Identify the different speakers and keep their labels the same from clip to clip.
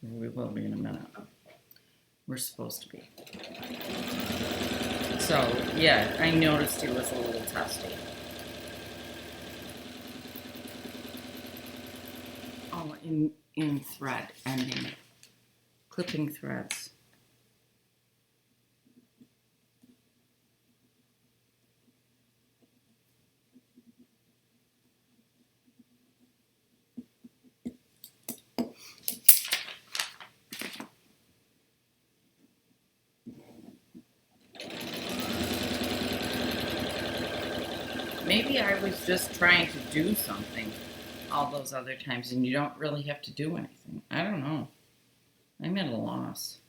Speaker 1: We will be in a minute. We're supposed to be. So, yeah, I noticed he was a little testy. Oh, in thread ending. Clipping threads. Maybe I was just trying to do something all those other times and you don't really have to do anything. I don't know. I'm at a loss.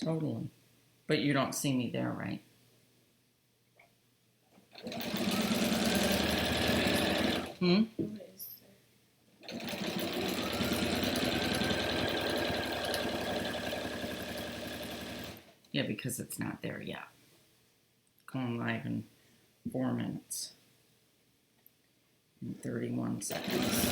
Speaker 1: Totally. But you don't see me there, right? Hmm? Yeah, because it's not there yet. Going live in 4 minutes and 31 seconds.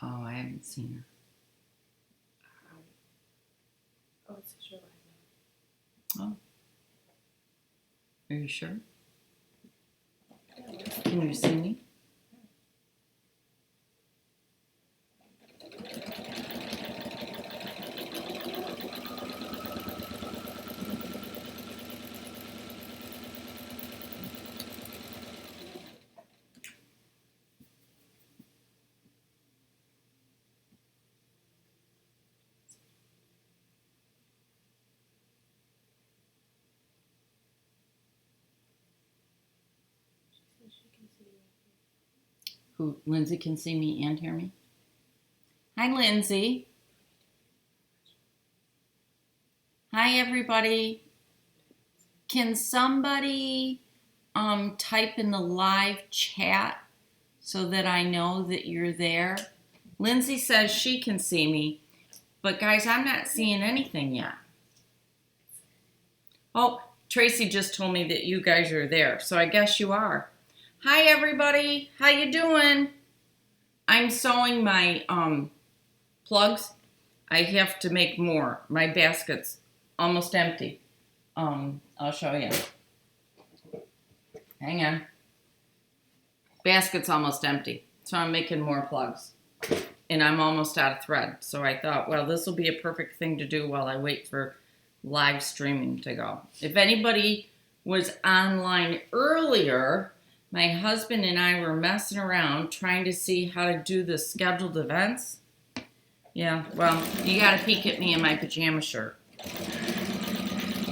Speaker 1: Oh, I haven't seen her.
Speaker 2: Oh, it's a show right now.
Speaker 1: Oh. Are you sure? Can you see me?
Speaker 2: She can see you.
Speaker 1: Who? Lindsay can see me and hear me? Hi, Lindsay. Hi, everybody. Can somebody type in the live chat so that I know that you're there? Lindsay says she can see me, but guys, I'm not seeing anything yet. Oh, Tracy just told me that you guys are there, so I guess you are. Hi, everybody. How you doing? I'm sewing my plugs. I have to make more. My basket's almost empty. I'll show you. Hang on. Basket's almost empty, so I'm making more plugs. And I'm almost out of thread, so I thought, well, this will be a perfect thing to do while I wait for live streaming to go. If anybody was online earlier, my husband and I were messing around trying to see how to do the scheduled events. Yeah, well, you got to peek at me in my pajama shirt.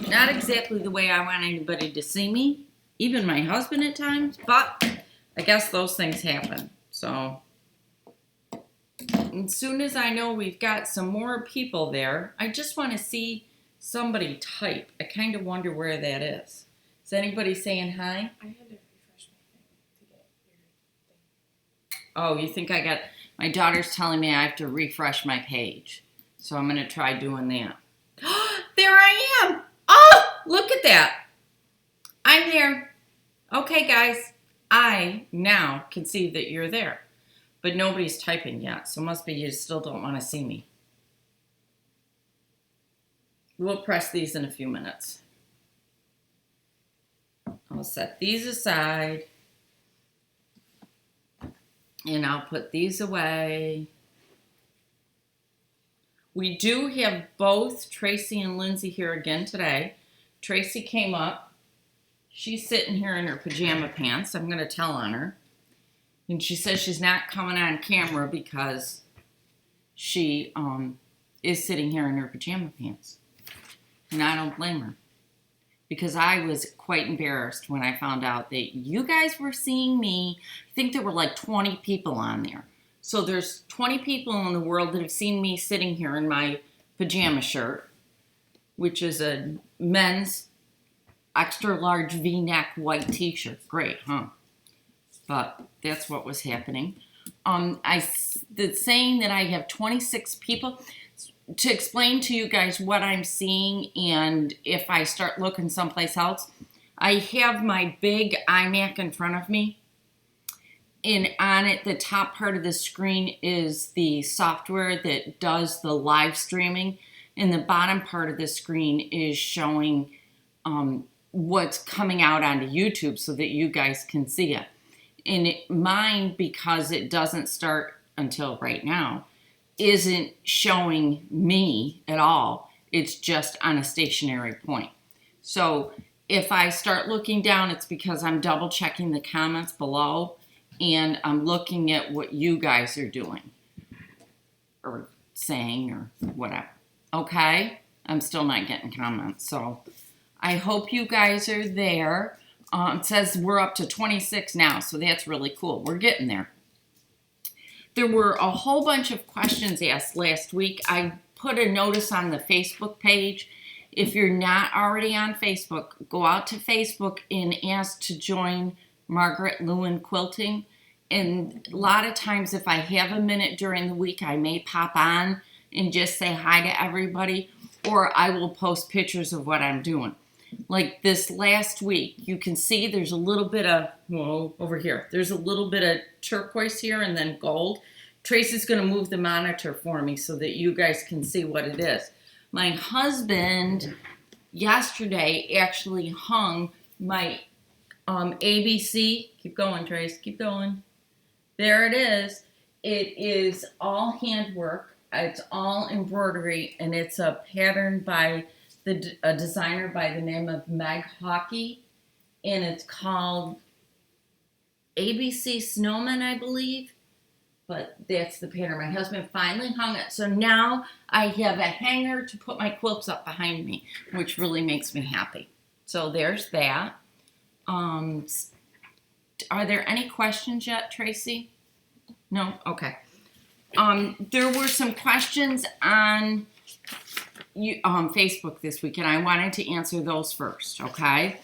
Speaker 1: Not exactly the way I want anybody to see me, even my husband at times, but I guess those things happen. So as soon as I know we've got some more people there, I just want to see somebody type. I kind of wonder where that is. Is anybody saying hi?
Speaker 2: I had to refresh my thing to get your thing.
Speaker 1: Oh, you think I got... My daughter's telling me I have to refresh my page. So I'm going to try doing that. There I am! Oh, look at that. I'm there. Okay, guys. I now can see that you're there. But nobody's typing yet, so it must be you still don't want to see me. We'll press these in a few minutes. I'll set these aside. And I'll put these away. We do have both Tracy and Lindsay here again today. Tracy came up. She's sitting here in her pajama pants. I'm going to tell on her. And she says she's not coming on camera because she is sitting here in her pajama pants. And I don't blame her. Because I was quite embarrassed when I found out that you guys were seeing me. I think there were like 20 people on there. So there's 20 people in the world that have seen me sitting here in my pajama shirt which is a men's extra large V-neck white t-shirt. Great, huh? But that's what was happening. The saying that I have 26 people, to explain to you guys what I'm seeing, and if I start looking someplace else, I have my big iMac in front of me, and on it, the top part of the screen is the software that does the live streaming, and the bottom part of the screen is showing what's coming out onto YouTube so that you guys can see it. And mine, because it doesn't start until right now, isn't showing me at all. It's just on a stationary point. So if I start looking down, it's because I'm double checking the comments below and I'm looking at what you guys are doing or saying or whatever. Okay? I'm still not getting comments. So I hope you guys are there. It says we're up to 26 now, so that's really cool. We're getting there. There were a whole bunch of questions asked last week. I put a notice on the Facebook page. If you're not already on Facebook, go out to Facebook and ask to join Margaret Leuwen Quilting. And a lot of times if I have a minute during the week, I may pop on and just say hi to everybody, or I will post pictures of what I'm doing. Like this last week, you can see there's a little bit of, whoa, over here. There's a little bit of turquoise here and then gold. Tracy's going to move the monitor for me so that you guys can see what it is. My husband yesterday actually hung my ABC. Keep going, Trace. Keep going. There it is. It is all handwork. It's all embroidery, and it's a pattern by a designer by the name of Meg Hockey, and it's called ABC Snowman, I believe, but that's the pattern. My husband finally hung it, so now I have a hanger to put my quilts up behind me, which really makes me happy. So there's that. Are there any questions yet, Tracy? No? Okay. There were some questions on Facebook this week, and I wanted to answer those first, okay?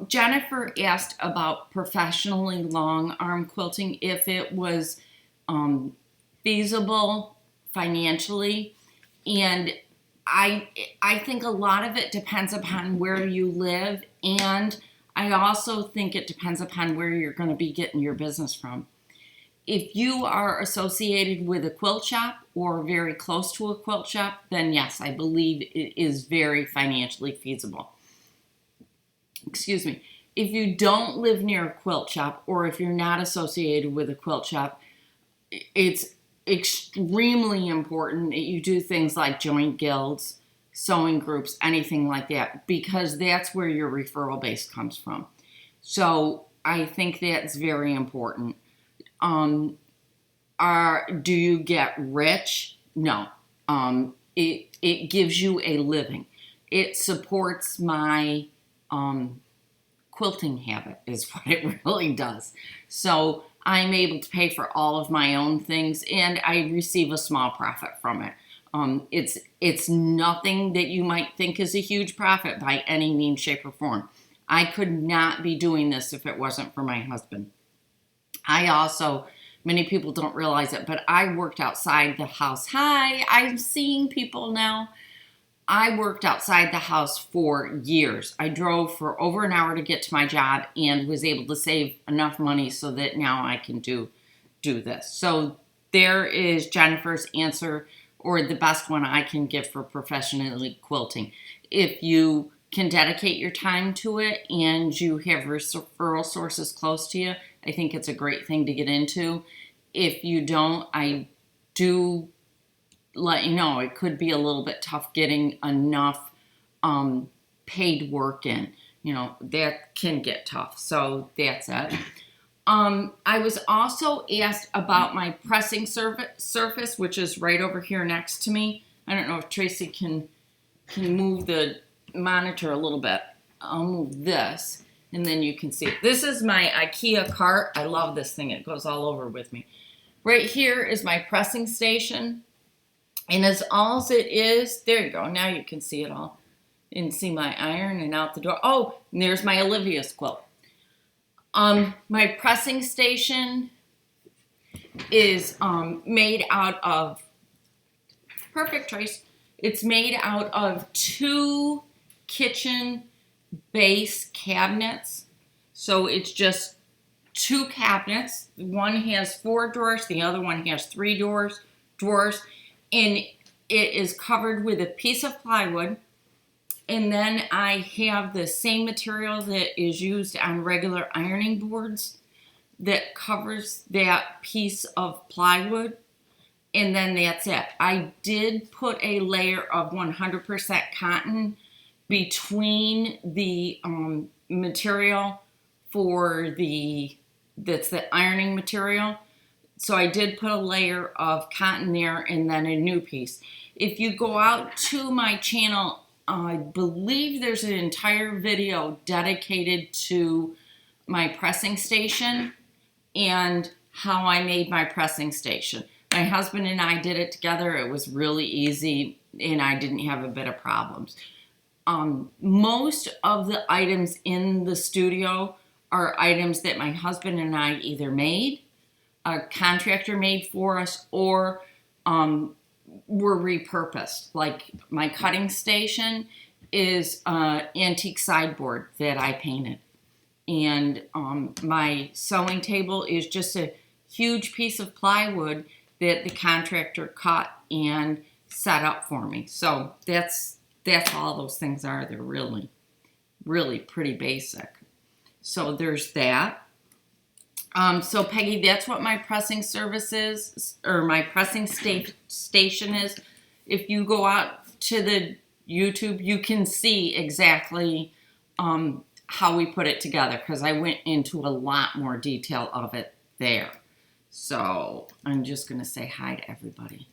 Speaker 1: Jennifer asked about professionally long arm quilting, if it was feasible financially, and I think a lot of it depends upon where you live, and I also think it depends upon where you're going to be getting your business from. If you are associated with a quilt shop or very close to a quilt shop, then yes, I believe it is very financially feasible. Excuse me. If you don't live near a quilt shop, or if you're not associated with a quilt shop, it's extremely important that you do things like joint guilds, sewing groups, anything like that, because that's where your referral base comes from. So I think that's very important. Do you get rich? No. It gives you a living. It supports my quilting habit is what it really does. So I'm able to pay for all of my own things, and I receive a small profit from it. It's nothing that you might think is a huge profit by any means, shape, or form. I could not be doing this if it wasn't for my husband. I also, many people don't realize it, but I worked outside the house. Hi, I'm seeing people now. I worked outside the house for years. I drove for over an hour to get to my job and was able to save enough money so that now I can do this. So there is Jennifer's answer, or the best one I can give for professionally quilting. If you can dedicate your time to it and you have referral sources close to you, I think it's a great thing to get into. If you don't, I do let you know it could be a little bit tough getting enough paid work in. You know, that can get tough. So that's it. I was also asked about my pressing surface, which is right over here next to me. I don't know if Tracy can move the monitor a little bit. I'll move this, and then you can see it. This is my IKEA cart. I love this thing. It goes all over with me. Right here is my pressing station. And as all it is, there you go. Now you can see it all. and see my iron and out the door. Oh, and there's my Olivia's quilt. My pressing station is made out of, perfect Trace, it's made out of 2 kitchen base cabinets. So it's just 2 cabinets. One has 4 drawers, the other one has 3 drawers, and it is covered with a piece of plywood. And then I have the same material that is used on regular ironing boards that covers that piece of plywood. And then that's it. I did put a layer of 100% cotton between the material for that's the ironing material. So I did put a layer of cotton there and then a new piece. If you go out to my channel, I believe there's an entire video dedicated to my pressing station and how I made my pressing station. My husband and I did it together. It was really easy and I didn't have a bit of problems. Most of the items in the studio are items that my husband and I either made, a contractor made for us, or were repurposed. Like my cutting station is an antique sideboard that I painted. And my sewing table is just a huge piece of plywood that the contractor cut and set up for me. So that's all those things are. They're really, really pretty basic. So there's that. So Peggy, that's what my pressing service is, or my pressing station is. If you go out to the YouTube, you can see exactly how we put it together, because I went into a lot more detail of it there. So I'm just going to say hi to everybody.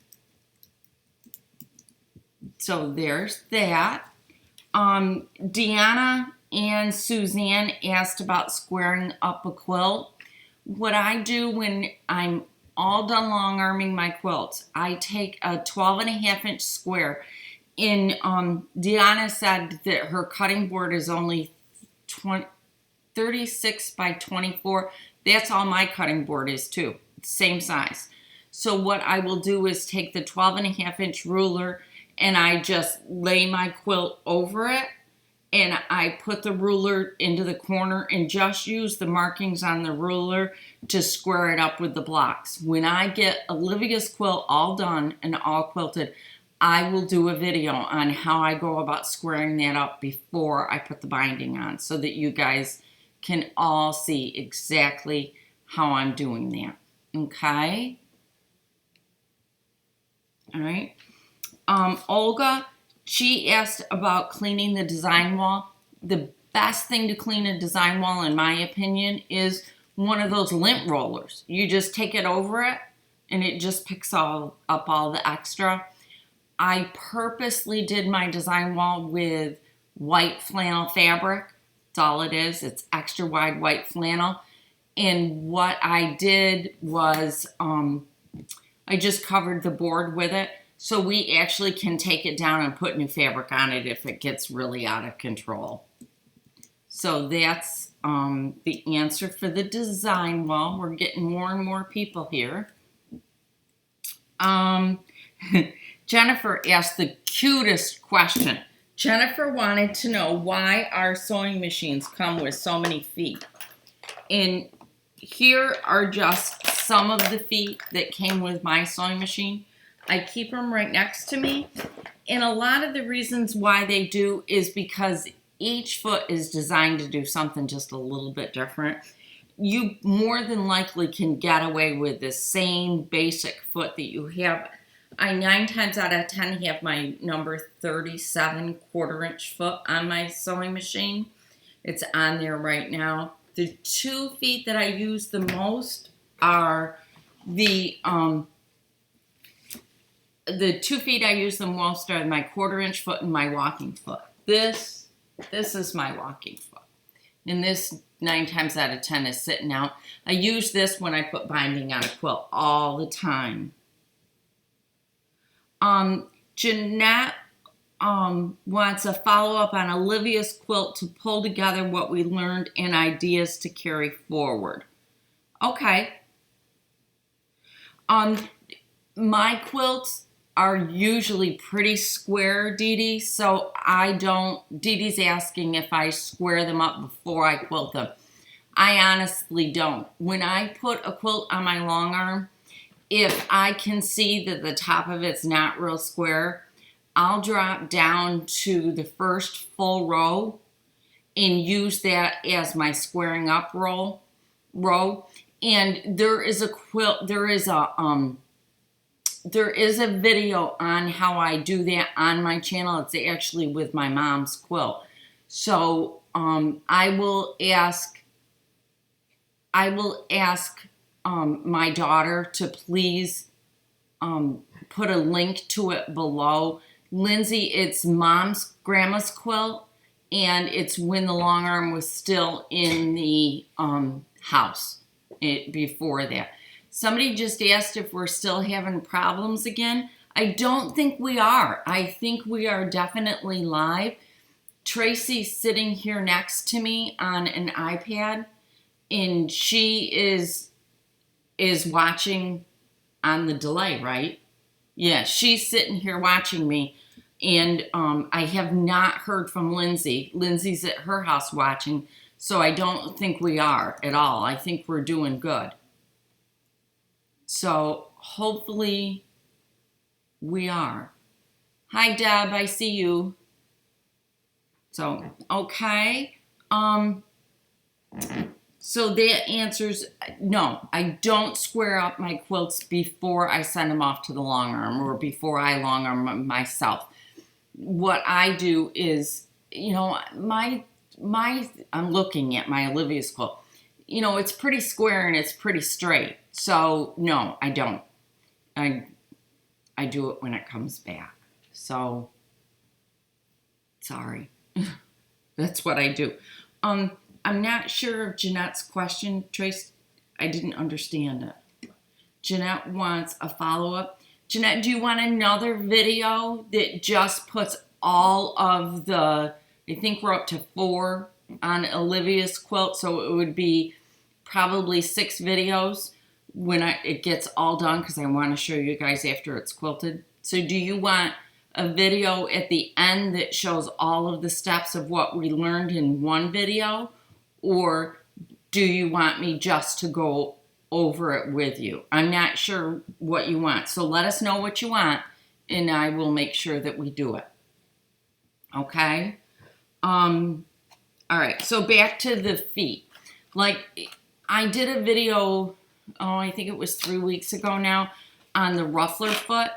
Speaker 1: So there's that. Deanna and Suzanne asked about squaring up a quilt. What I do when I'm all done long arming my quilts, I take a 12.5-inch square. And Deanna said that her cutting board is only 36 by 24. That's all my cutting board is too, same size. So what I will do is take the 12.5-inch ruler and I just lay my quilt over it, and I put the ruler into the corner and just use the markings on the ruler to square it up with the blocks. When I get Olivia's quilt all done and all quilted, I will do a video on how I go about squaring that up before I put the binding on, so that you guys can all see exactly how I'm doing that. Okay? All right. Olga, she asked about cleaning the design wall. The best thing to clean a design wall, in my opinion, is one of those lint rollers. You just take it over it and it just picks up all the extra. I purposely did my design wall with white flannel fabric. That's all it is. It's extra wide white flannel. And what I did was I just covered the board with it. So we actually can take it down and put new fabric on it if it gets really out of control. So that's the answer for the design wall. We're getting more and more people here. Jennifer asked the cutest question. Jennifer wanted to know why our sewing machines come with so many feet. And here are just some of the feet that came with my sewing machine. I keep them right next to me. And a lot of the reasons why they do is because each foot is designed to do something just a little bit different. You more than likely can get away with the same basic foot that you have. I 9 times out of 10 have my number 37 1/4-inch foot on my sewing machine. It's on there right now. The 2 feet that I use the most are the 2 feet I use the most are my 1/4-inch foot and my walking foot. This is my walking foot. And this 9 times out of 10 is sitting out. I use this when I put binding on a quilt all the time. Jeanette wants a follow-up on Olivia's quilt to pull together what we learned and ideas to carry forward. Okay. My quilts are usually pretty square, Dee Dee, so I don't, Dee Dee's asking if I square them up before I quilt them. I honestly don't. When I put a quilt on my long arm, if I can see that the top of it's not real square, I'll drop down to the first full row and use that as my squaring up row. And there is a quilt, there is a video on how I do that on my channel. It's actually with my mom's quilt. So I will ask my daughter to please put a link to it below. Lindsay, it's grandma's quilt, and it's when the long arm was still in the house before that. Somebody just asked if we're still having problems again. I don't think we are. I think we are definitely live. Tracy's sitting here next to me on an iPad, and she is watching on the delay, right? Yeah, she's sitting here watching me, and I have not heard from Lindsay. Lindsay's at her house watching, so I don't think we are at all. I think we're doing good. So hopefully we are. Hi, Deb, I see you. So, okay. So that answers, no, I don't square up my quilts before I send them off to the long arm or before I long arm myself. What I do is, you know, I'm looking at my Olivia's quilt. You know, it's pretty square and it's pretty straight. So no, I don't. I do it when it comes back. So sorry. That's what I do. I'm not sure of Jeanette's question, Trace. I didn't understand it. Jeanette wants a follow-up. Jeanette, do you want another video that just puts all of the, I think we're up to 4 on Olivia's quilt, so it would be probably 6 videos when it gets all done, because I want to show you guys after it's quilted. So do you want a video at the end that shows all of the steps of what we learned in one video, or do you want me just to go over it with you? I'm not sure what you want, so let us know what you want, and I will make sure that we do it. Okay? All right, so back to the feet. Like, I did a video, I think it was 3 weeks ago now, on the ruffler foot,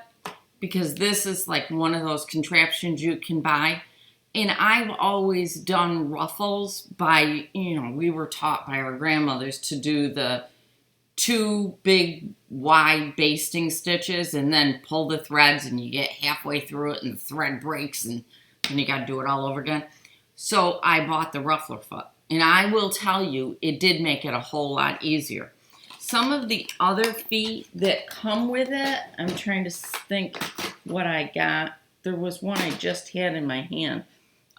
Speaker 1: because this is like one of those contraptions you can buy. And I've always done ruffles by, you know, we were taught by our grandmothers to do the 2 big wide basting stitches and then pull the threads, and you get halfway through it and the thread breaks and then you got to do it all over again. So I bought the ruffler foot, and I will tell you, it did make it a whole lot easier. Some of the other feet that come with it, I'm trying to think what I got. There was one I just had in my hand.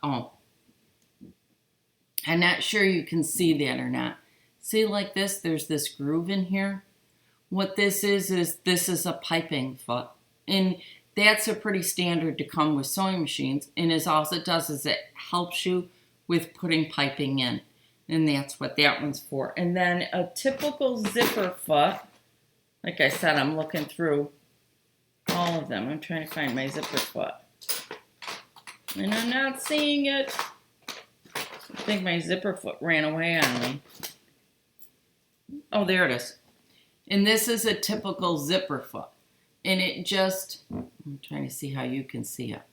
Speaker 1: Oh, I'm not sure you can see that or not. See, like this, there's this groove in here. What this is this is a piping foot. And that's a pretty standard to come with sewing machines. And all it does is it helps you with putting piping in. And that's what that one's for. And then a typical zipper foot. Like I said, I'm looking through all of them. I'm trying to find my zipper foot. And I'm not seeing it. I think my zipper foot ran away on me. Oh, there it is. And this is a typical zipper foot. And it just, I'm trying to see how you can see it.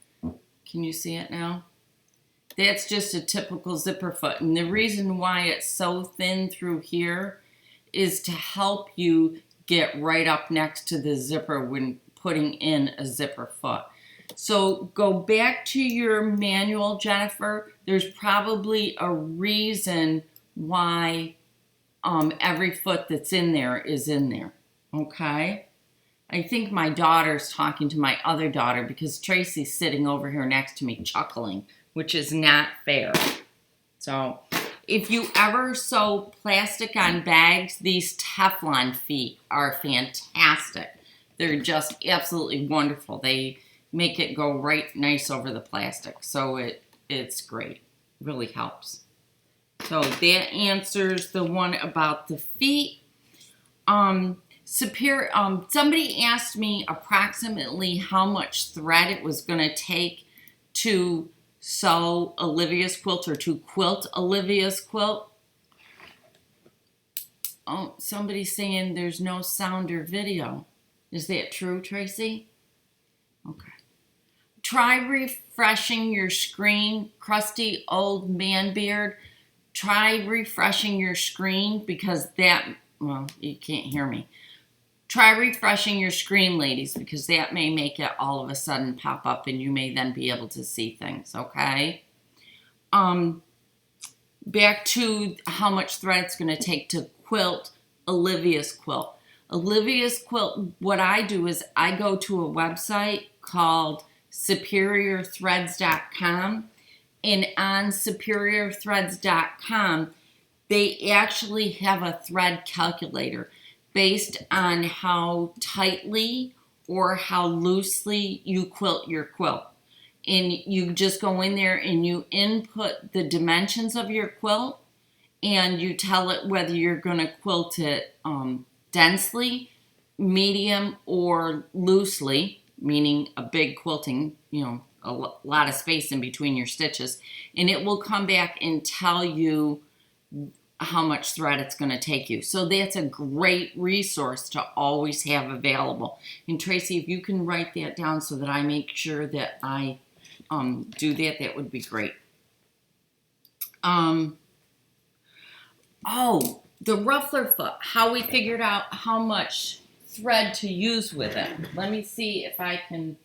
Speaker 1: Can you see it now? That's just a typical zipper foot. And the reason why it's so thin through here is to help you get right up next to the zipper when putting in a zipper foot. So go back to your manual, Jennifer. There's probably a reason why every foot that's in there is in there. Okay? I think my daughter's talking to my other daughter because Tracy's sitting over here next to me chuckling, which is not fair. So if you ever sew plastic on bags, these Teflon feet are fantastic. They're just absolutely wonderful. They make it go right nice over the plastic. So it's great. Really helps. So that answers the one about the feet. Somebody asked me approximately how much thread it was going to take to sew Olivia's quilt or to quilt Olivia's quilt. Oh, somebody's saying there's no sound or video. Is that true, Tracy? Okay. Try refreshing your screen, crusty old man beard. Try refreshing your screen because well, you can't hear me. Try refreshing your screen, ladies, because that may make it all of a sudden pop up and you may then be able to see things, okay? Back to how much thread it's going to take to quilt Olivia's quilt. Olivia's quilt, what I do is I go to a website called superiorthreads.com, and on superiorthreads.com, they actually have a thread calculator based on how tightly or how loosely you quilt your quilt. And you just go in there and you input the dimensions of your quilt and you tell it whether you're going to quilt it densely, medium, or loosely, meaning a big quilting, a lot of space in between your stitches. And it will come back and tell you how much thread it's going to take you. So that's a great resource to always have available. And Tracy, if you can write that down so that I make sure that I do that, that would be great. Oh, the ruffler foot, how we figured out how much thread to use with it. Let me see if I can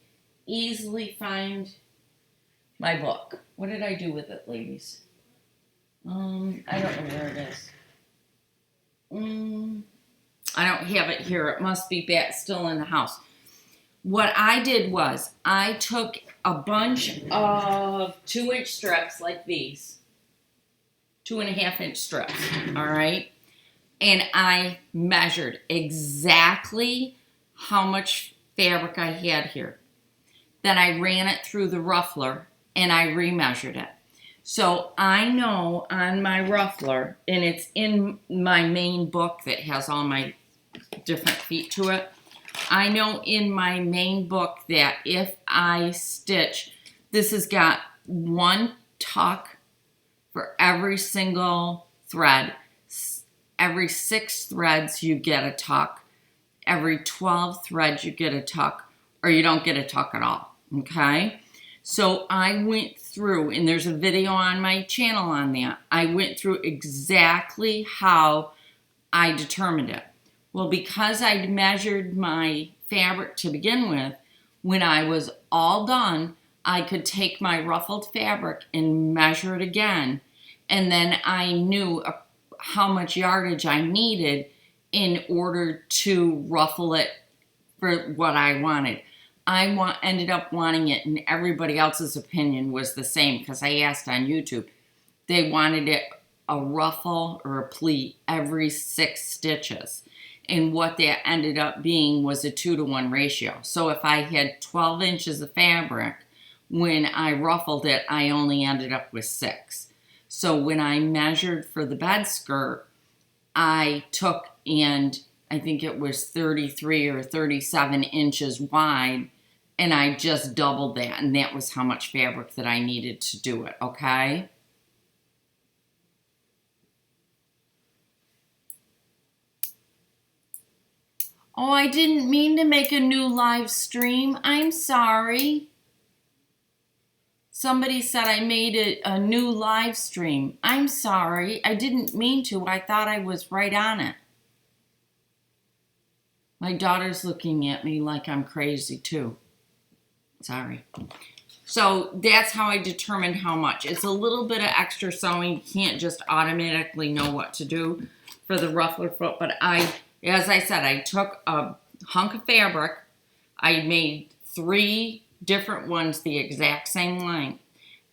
Speaker 1: easily find my book. What did I do with it, ladies? I don't know where it is. I don't have it here. It must be back still in the house. What I did was I took a bunch of 2-inch strips like these, 2.5-inch strips, all right? And I measured exactly how much fabric I had here. Then I ran it through the ruffler and I remeasured it. So I know on my ruffler, and it's in my main book that has all my different feet to it, I know in my main book that if I stitch, this has got 1 tuck for every single thread. Every 6 threads you get a tuck. Every 12 threads you get a tuck, or you don't get a tuck at all, okay? So I went through, and there's a video on my channel on that. I went through exactly how I determined it. Well, because I measured my fabric to begin with, when I was all done, I could take my ruffled fabric and measure it again. And then I knew how much yardage I needed in order to ruffle it for what I wanted. I ended up wanting it, and everybody else's opinion was the same because I asked on YouTube. They wanted it a ruffle or a pleat every 6 stitches. And what that ended up being was a 2-to-1 ratio. So if I had 12 inches of fabric, when I ruffled it, I only ended up with 6. So when I measured for the bed skirt, I took, and I think it was 33 or 37 inches wide, and I just doubled that, and that was how much fabric that I needed to do it, okay? Oh, I didn't mean to make a new live stream. I'm sorry. Somebody said I made a new live stream. I'm sorry. I didn't mean to. I thought I was right on it. My daughter's looking at me like I'm crazy too. Sorry. So that's how I determined how much. It's a little bit of extra sewing. You can't just automatically know what to do for the ruffler foot. But as I said, I took hunk of fabric. I made 3 different ones the exact same length.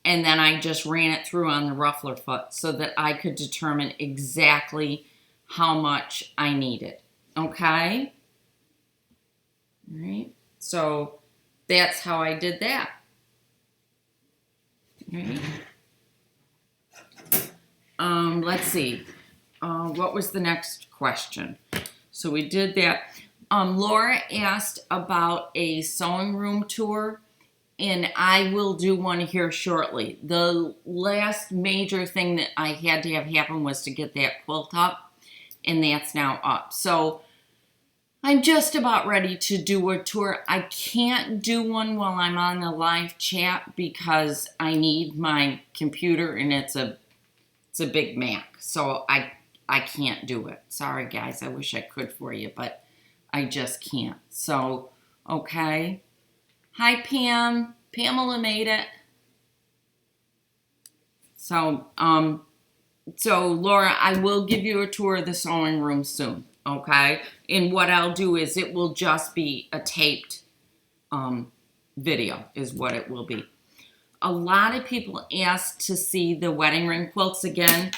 Speaker 1: And then I just ran it through on the ruffler foot so that I could determine exactly how much I needed. Okay? All right. So that's how I did that. All right. Let's see. What was the next question? So we did that. Laura asked about a sewing room tour, and I will do one here shortly. The last major thing that I had to have happen was to get that quilt up, and that's now up. So I'm just about ready to do a tour. I can't do one while I'm on the live chat because I need my computer, and it's a Big Mac. So I can't do it. Sorry guys, I wish I could for you, but I just can't. So, okay. Hi Pam. Pamela made it. So Laura, I will give you a tour of the sewing room soon, okay? And what I'll do is it will just be a taped video is what it will be. A lot of people asked to see the wedding ring quilts again,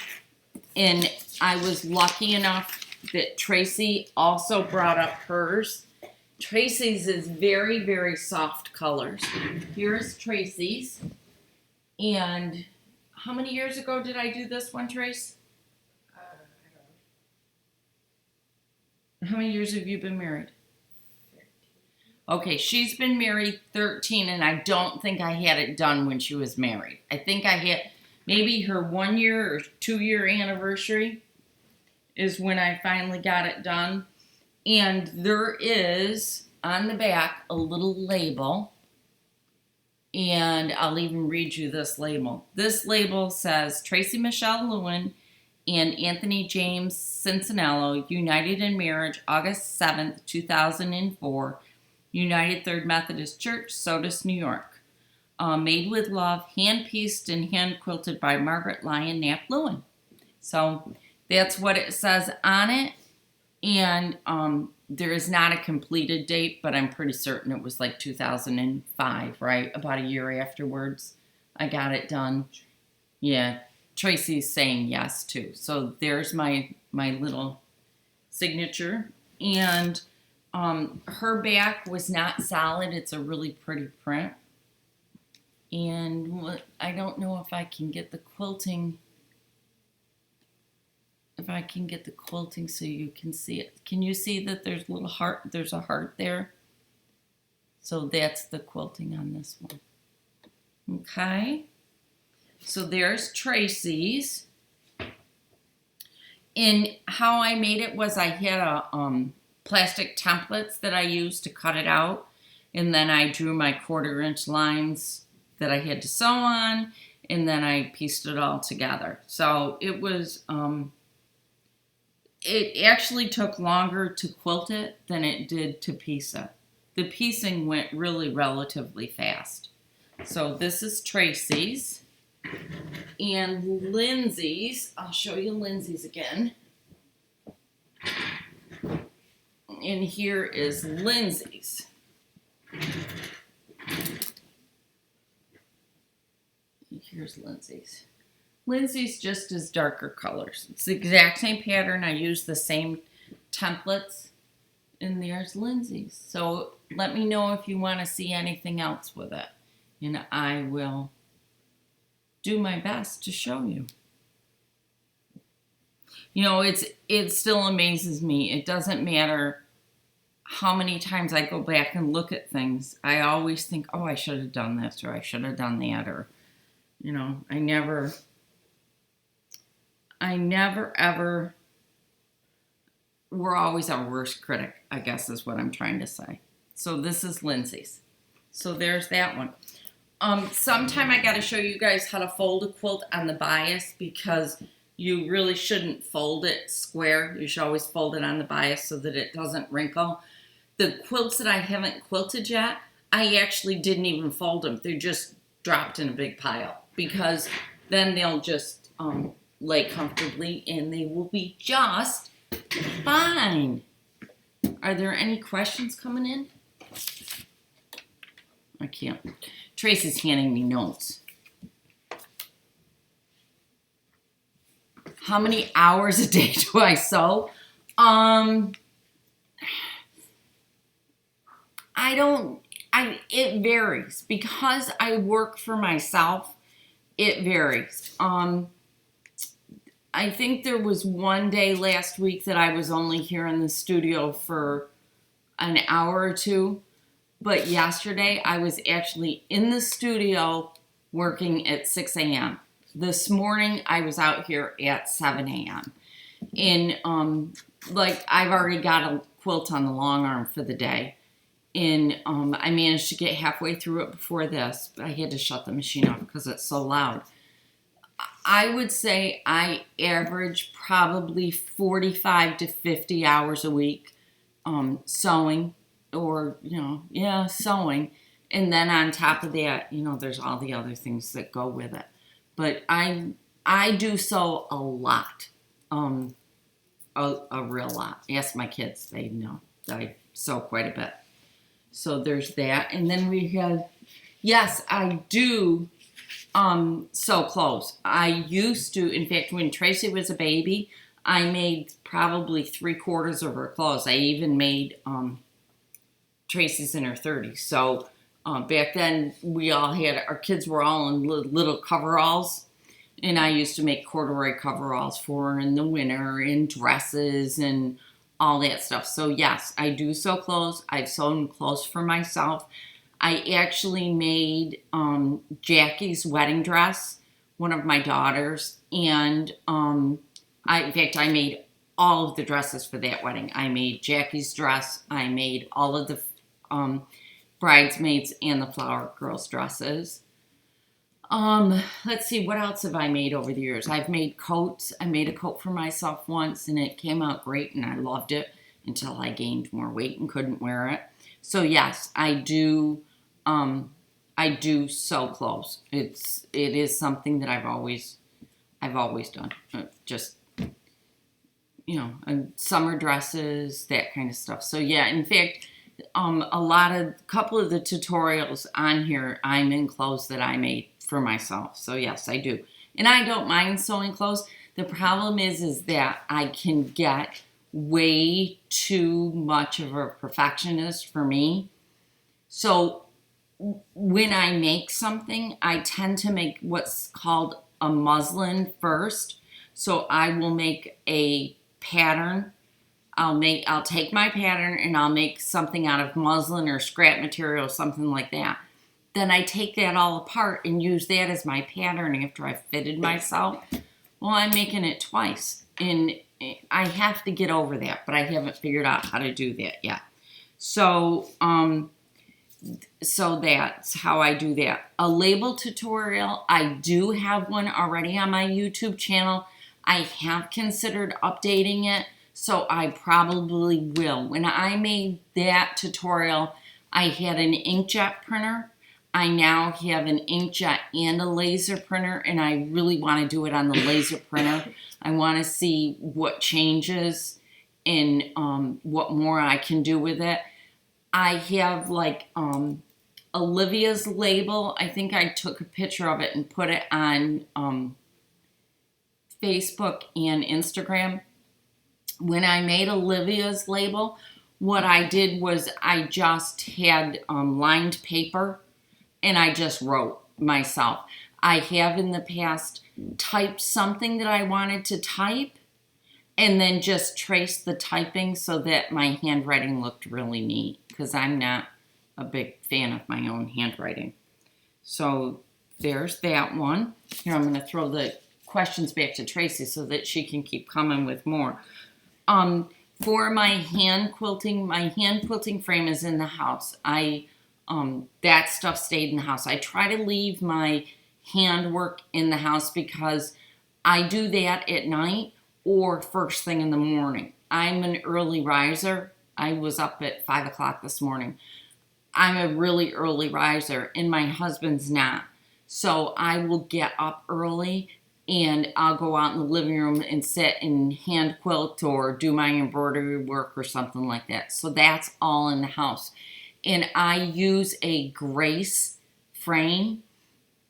Speaker 1: and I was lucky enough that Tracy also brought up hers. Tracy's is very, very soft colors. Here's Tracy's. And how many years ago did I do this one, Trace?
Speaker 2: I
Speaker 1: How many years have you been married?
Speaker 2: don't know.
Speaker 1: Okay, she's been married 13, and I don't think I had it done when she was married. I think I had maybe her 1 year or 2 year anniversary is when I finally got it done. And there is on the back a little label, and I'll even read you this label. This label says Tracy Michelle Leuwen and Anthony James Cincinello, united in marriage August 7th, 2004, United Third Methodist Church, Sodus, New York. Made with love, hand-pieced and hand-quilted by Margaret Leuwen. So that's what it says on it. And there is not a completed date, but I'm pretty certain it was like 2005, right? About a year afterwards, I got it done. Yeah, Tracy's saying yes, too. So there's my little signature. And her back was not solid. It's a really pretty print. And I don't know if I can get the quilting... If I can get the quilting so you can see it. Can you see that there's a little heart? There's a heart there. So that's the quilting on this one. Okay. So there's Tracy's. And how I made it was I had a plastic templates that I used to cut it out. And then I drew my 1/4 inch lines that I had to sew on. And then I pieced it all together. So it was... it actually took longer to quilt it than it did to piece it. The piecing went really relatively fast. So this is Tracy's. And Lindsay's, I'll show you Lindsay's again. And here is Lindsay's. Here's Lindsay's. Lindsay's just as darker colors. It's the exact same pattern. I use the same templates. And there's Lindsay's. So let me know if you want to see anything else with it. And I will do my best to show you. You know, it still amazes me. It doesn't matter how many times I go back and look at things. I always think, oh, I should have done this, or I should have done that, or, you know, I never ever, we're always our worst critic, I guess is what I'm trying to say. So this is Lindsay's. So there's that one. Sometime I got to show you guys how to fold a quilt on the bias, because you really shouldn't fold it square. You should always fold it on the bias so that it doesn't wrinkle. The quilts that I haven't quilted yet, I actually didn't even fold them. They're just dropped in a big pile, because then they'll just lay comfortably and they will be just fine. Are there any questions coming in? I can't. Tracy's handing me notes. How many hours a day do I sew? It varies. Because I work for myself, it varies. I think there was one day last week that I was only here in the studio for an hour or two. But yesterday I was actually in the studio working at 6 a.m. This morning I was out here at 7 a.m. And like I've already got a quilt on the long arm for the day. And I managed to get halfway through it before this. But I had to shut the machine off because it's so loud. I would say I average probably 45 to 50 hours a week sewing, or, sewing. And then on top of that, there's all the other things that go with it. But I do sew a lot, a real lot. Ask my kids, they know that I sew quite a bit. So there's that. And then we have, yes, I do sew clothes. I used to, in fact, when Tracy was a baby, I made probably 3/4 of her clothes. I even made Tracy's in her 30s. So back then, our kids were all in little coveralls. And I used to make corduroy coveralls for her in the winter, and dresses and all that stuff. So yes, I do sew clothes. I've sewn clothes for myself. I actually made Jackie's wedding dress, one of my daughters, and in fact, I made all of the dresses for that wedding. I made Jackie's dress. I made all of the bridesmaids and the flower girls' dresses. Let's see, what else have I made over the years? I've made coats. I made a coat for myself once, and it came out great, and I loved it until I gained more weight and couldn't wear it. So yes, I do sew clothes. It is something that I've always done. Just, and summer dresses, that kind of stuff. So yeah, in fact, a couple of the tutorials on here, I'm in clothes that I made for myself. So yes, I do. And I don't mind sewing clothes. The problem is that I can get way too much of a perfectionist for me. So when I make something, I tend to make what's called a muslin first. So I will make a pattern. I'll take my pattern and I'll make something out of muslin or scrap material, something like that. Then I take that all apart and use that as my pattern after I've fitted myself. Well, I'm making it twice, and I have to get over that, but I haven't figured out how to do that yet. So that's how I do that. A label tutorial, I do have one already on my YouTube channel. I have considered updating it, so I probably will. When I made that tutorial, I had an inkjet printer. I now have an inkjet and a laser printer, and I really want to do it on the laser printer. I want to see what changes and what more I can do with it. I have Olivia's label. I think I took a picture of it and put it on Facebook and Instagram. When I made Olivia's label, what I did was I just had lined paper, and I just wrote myself. I have in the past typed something that I wanted to type, and then just traced the typing so that my handwriting looked really neat, because I'm not a big fan of my own handwriting. So there's that one. Here, I'm going to throw the questions back to Tracy so that she can keep coming with more. For my hand quilting frame is in the house. That stuff stayed in the house. I try to leave my handwork in the house because I do that at night or first thing in the morning. I'm an early riser. I was up at 5 o'clock this morning. I'm a really early riser, and my husband's not. So I will get up early and I'll go out in the living room and sit and hand quilt or do my embroidery work or something like that. So that's all in the house. And I use a Grace frame.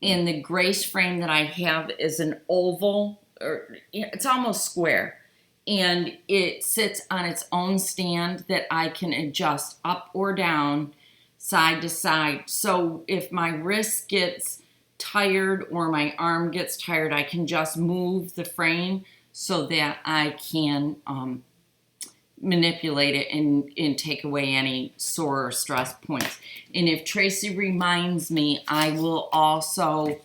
Speaker 1: And the Grace frame that I have is an oval, or it's almost square. And it sits on its own stand that I can adjust up or down, side to side. So if my wrist gets tired or my arm gets tired, I can just move the frame so that I can manipulate it and take away any sore or stress points. And if Tracy reminds me, I will also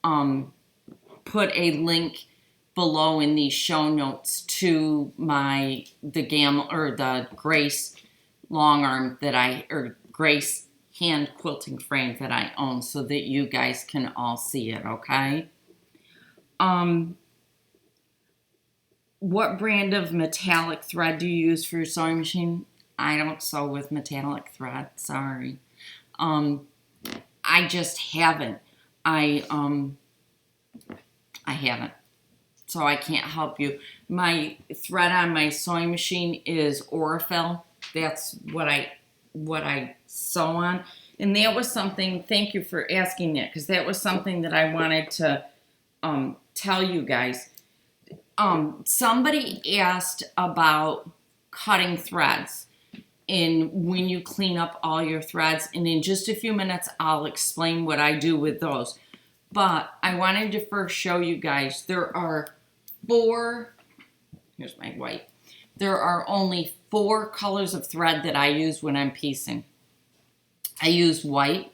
Speaker 1: put a link below in these show notes to the Grace long arm or Grace hand quilting frame that I own, so that you guys can all see it, okay? What brand of metallic thread do you use for your sewing machine? I don't sew with metallic thread, sorry. I just haven't. I haven't. So I can't help you. My thread on my sewing machine is Orifel. That's what I sew on. And that was something, thank you for asking that, because that was something that I wanted to tell you guys. Somebody asked about cutting threads and when you clean up all your threads, and in just a few minutes I'll explain what I do with those. But I wanted to first show you guys, there are here's my white. There are only 4 colors of thread that I use when I'm piecing. I use white,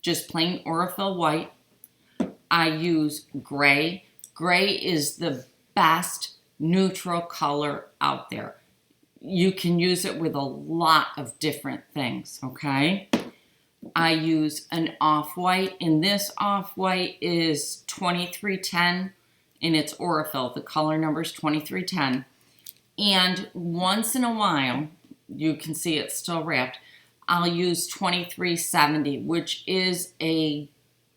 Speaker 1: just plain Orifel white. I use gray. Gray is the best neutral color out there. You can use it with a lot of different things, okay? I use an off-white, and this off-white is 2310, and it's Orifel. The color number is 2310. And once in a while, you can see it's still wrapped, I'll use 2370, which is a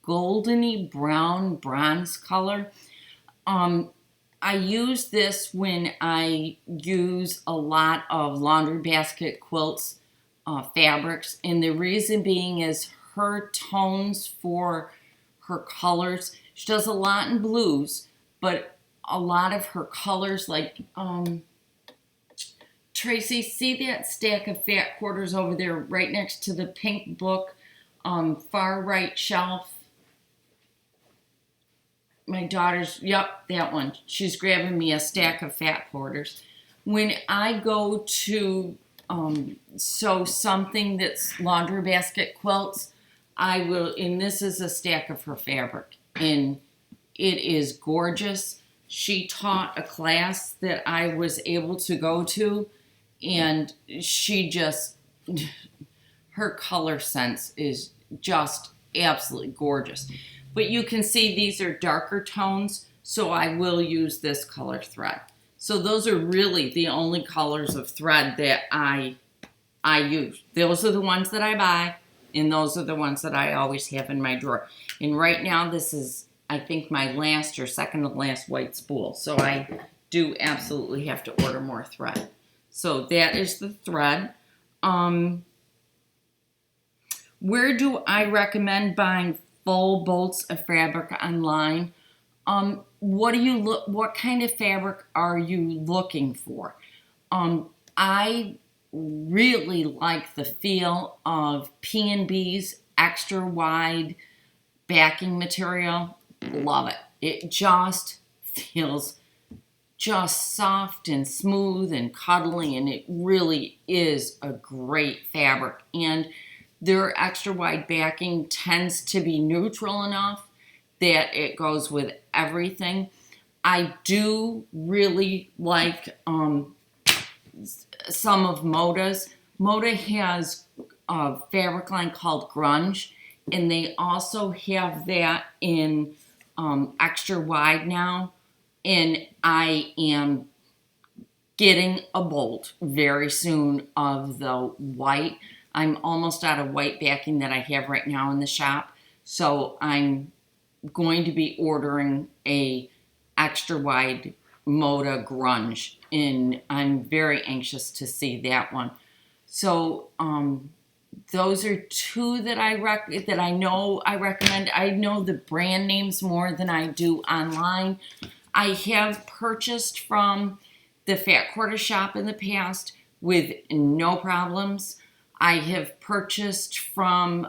Speaker 1: goldeny brown bronze color. I use this when I use a lot of laundry basket quilts fabrics, and the reason being is her tones for her colors. She does a lot in blues, but a lot of her colors, like Tracy, see that stack of fat quarters over there right next to the pink book, far right shelf? My daughter's, yep, that one. She's grabbing me a stack of fat quarters. When I go to sew something that's laundry basket quilts, I will, and this is a stack of her fabric, and it is gorgeous. She taught a class that I was able to go to, and she just, her color sense is just absolutely gorgeous. But you can see these are darker tones, so I will use this color thread. So those are really the only colors of thread that I use. Those are the ones that I buy, and those are the ones that I always have in my drawer. And right now this is, I think, my last or second to last white spool. So I do absolutely have to order more thread. So that is the thread. Where do I recommend buying full bolts of fabric online? What kind of fabric are you looking for? I really like the feel of P&B's extra wide backing material. Love it. It just feels just soft and smooth and cuddly, and it really is a great fabric. And their extra wide backing tends to be neutral enough that it goes with everything. I do really like some of Moda's. Moda has a fabric line called Grunge, and they also have that in extra wide now. And I am getting a bolt very soon of the white. I'm almost out of white backing that I have right now in the shop. So I'm going to be ordering a extra wide Moda grunge, and I'm very anxious to see that one. So those are two that I know I recommend. I know the brand names more than I do online. I have purchased from the Fat Quarter Shop in the past with no problems. I have purchased from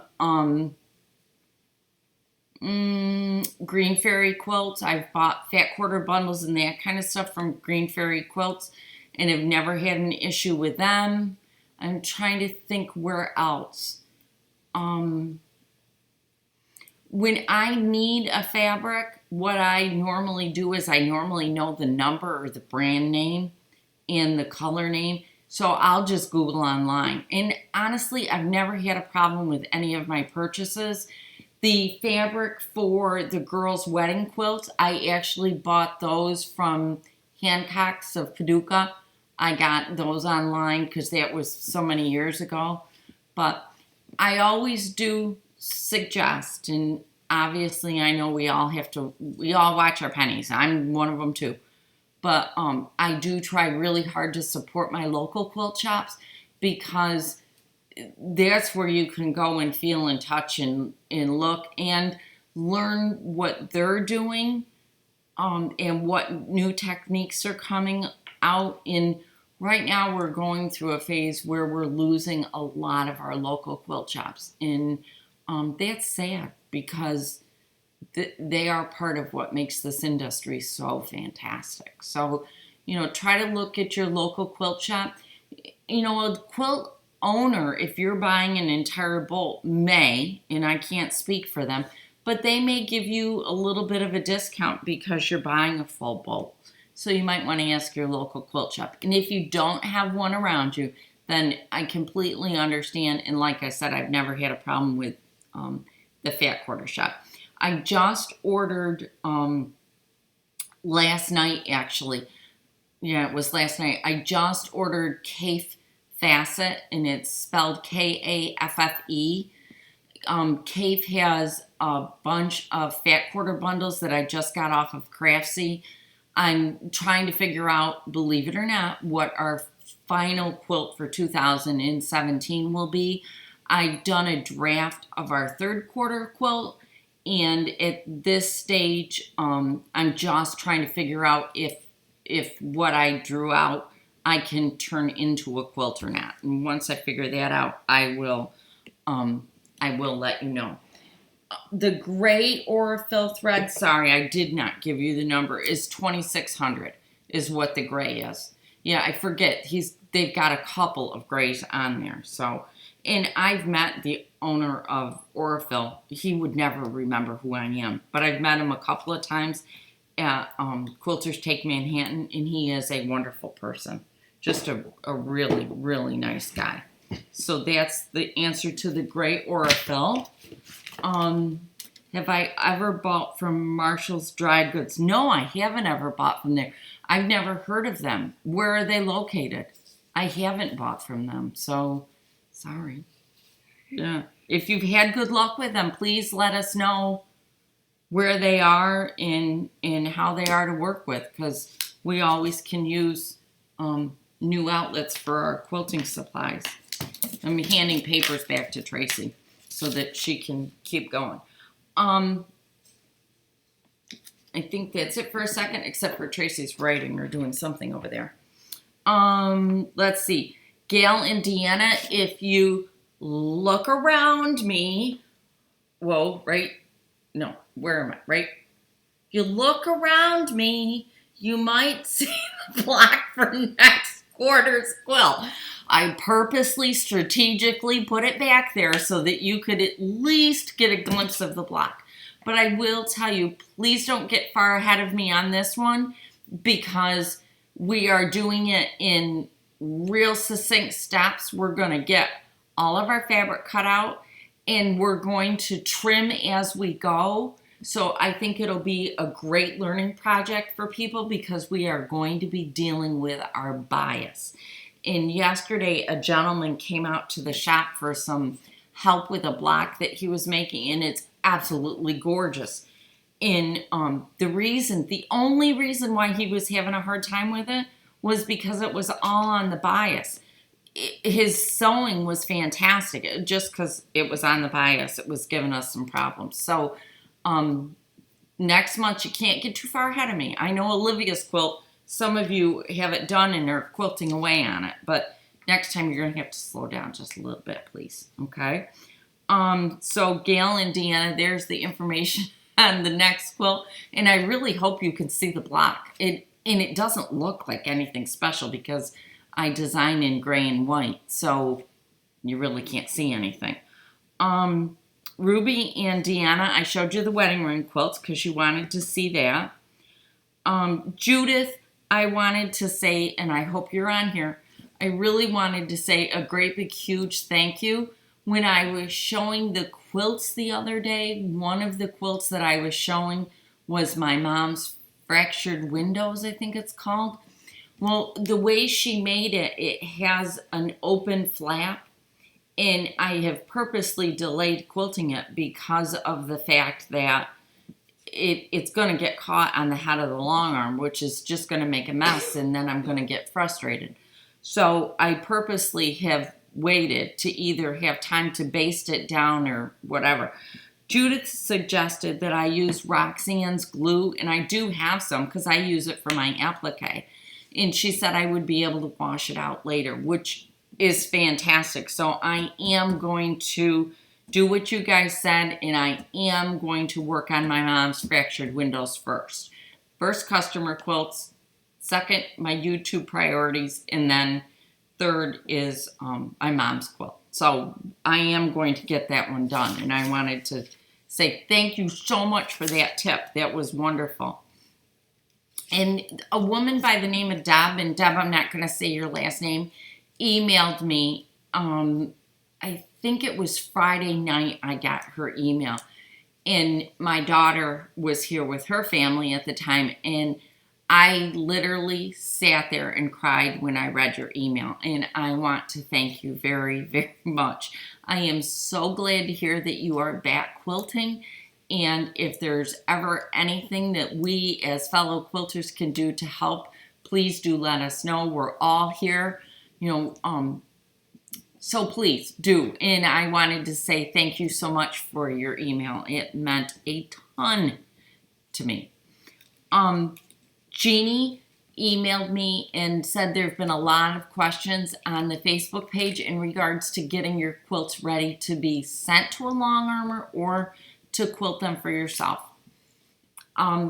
Speaker 1: Green Fairy Quilts. I've bought Fat Quarter bundles and that kind of stuff from Green Fairy Quilts and have never had an issue with them. I'm trying to think where else. When I need a fabric, what I normally do is I normally know the number or the brand name and the color name. So I'll just Google online. And honestly, I've never had a problem with any of my purchases. The fabric for the girls' wedding quilts, I actually bought those from Hancock's of Paducah. I got those online because that was so many years ago. But I always do suggest, and obviously I know we all watch our pennies. I'm one of them too. But I do try really hard to support my local quilt shops because that's where you can go and feel and touch and look and learn what they're doing and what new techniques are coming out. In right now we're going through a phase where we're losing a lot of our local quilt shops, and that's sad because they are part of what makes this industry so fantastic. So, try to look at your local quilt shop. A quilt owner, if you're buying an entire bolt, may, and I can't speak for them, but they may give you a little bit of a discount because you're buying a full bolt. So you might want to ask your local quilt shop. And if you don't have one around you, then I completely understand. And like I said, I've never had a problem with the Fat Quarter Shop. I just ordered last night, actually. Yeah, it was last night. I just ordered Kafe Facet, and it's spelled Kaffe. Kafe has a bunch of Fat Quarter bundles that I just got off of Craftsy. I'm trying to figure out, believe it or not, what our final quilt for 2017 will be. I've done a draft of our third quarter quilt, and at this stage, I'm just trying to figure out if what I drew out I can turn into a quilt or not. And once I figure that out, I will let you know. The gray Aurifil thread, sorry, I did not give you the number, is 2600 is what the gray is. Yeah, I forget. They've got a couple of grays on there. So, and I've met the owner of Aurifil. He would never remember who I am, but I've met him a couple of times at Quilters Take Manhattan, and he is a wonderful person. Just a really, really nice guy. So that's the answer to the gray Aurifil. Have I ever bought from Marshall's Dry Goods? No, I haven't ever bought from there. I've never heard of them. Where are they located? I haven't bought from them, so sorry. Yeah. If you've had good luck with them, please let us know where they are and how they are to work with, because we always can use new outlets for our quilting supplies. I'm handing papers back to Tracy so that she can keep going. I think that's it for a second, except for Tracy's writing or doing something over there. Let's see. Gail and Deanna, if you look around me, whoa, right? No, where am I? Right? If you look around me, you might see the block for next quarter's quilt. I purposely, strategically put it back there so that you could at least get a glimpse of the block. But I will tell you, please don't get far ahead of me on this one, because we are doing it in real succinct steps. We're going to get all of our fabric cut out, and we're going to trim as we go. So I think it'll be a great learning project for people, because we are going to be dealing with our bias. And yesterday, a gentleman came out to the shop for some help with a block that he was making, and it's absolutely gorgeous. And the only reason why he was having a hard time with it was because it was all on the bias. His sewing was fantastic. Just because it was on the bias, it was giving us some problems. So next month, you can't get too far ahead of me. I know Olivia's quilt, some of you have it done and are quilting away on it, but next time you're going to have to slow down just a little bit, please. Okay? So Gail and Deanna, there's the information on the next quilt, and I really hope you can see the block. It doesn't look like anything special because I design in gray and white, so you really can't see anything. Ruby and Deanna, I showed you the wedding ring quilts because you wanted to see that. Judith, I wanted to say, and I hope you're on here, I really wanted to say a great big huge thank you. When I was showing the quilts the other day, one of the quilts that I was showing was my mom's fractured windows, I think it's called. Well, the way she made it, it has an open flap, and I have purposely delayed quilting it because of the fact that it's going to get caught on the head of the long arm, which is just going to make a mess, and then I'm going to get frustrated. So I purposely have waited to either have time to baste it down or whatever. Judith suggested that I use Roxanne's glue, and I do have some because I use it for my applique. And she said I would be able to wash it out later, which is fantastic. So I am going to do what you guys said, and I am going to work on my mom's fractured windows first. First, customer quilts. Second, my YouTube priorities. And then third is my mom's quilt. So I am going to get that one done. And I wanted to say thank you so much for that tip. That was wonderful. And a woman by the name of Deb, and Deb, I'm not going to say your last name, emailed me. I think it was Friday night I got her email. And my daughter was here with her family at the time. And I literally sat there and cried when I read your email. And I want to thank you very, very much. I am so glad to hear that you are back quilting. And if there's ever anything that we as fellow quilters can do to help, please do let us know. We're all here, so please do. And I wanted to say thank you so much for your email. It meant a ton to me. Jeannie emailed me and said there have been a lot of questions on the Facebook page in regards to getting your quilts ready to be sent to a long armor or to quilt them for yourself.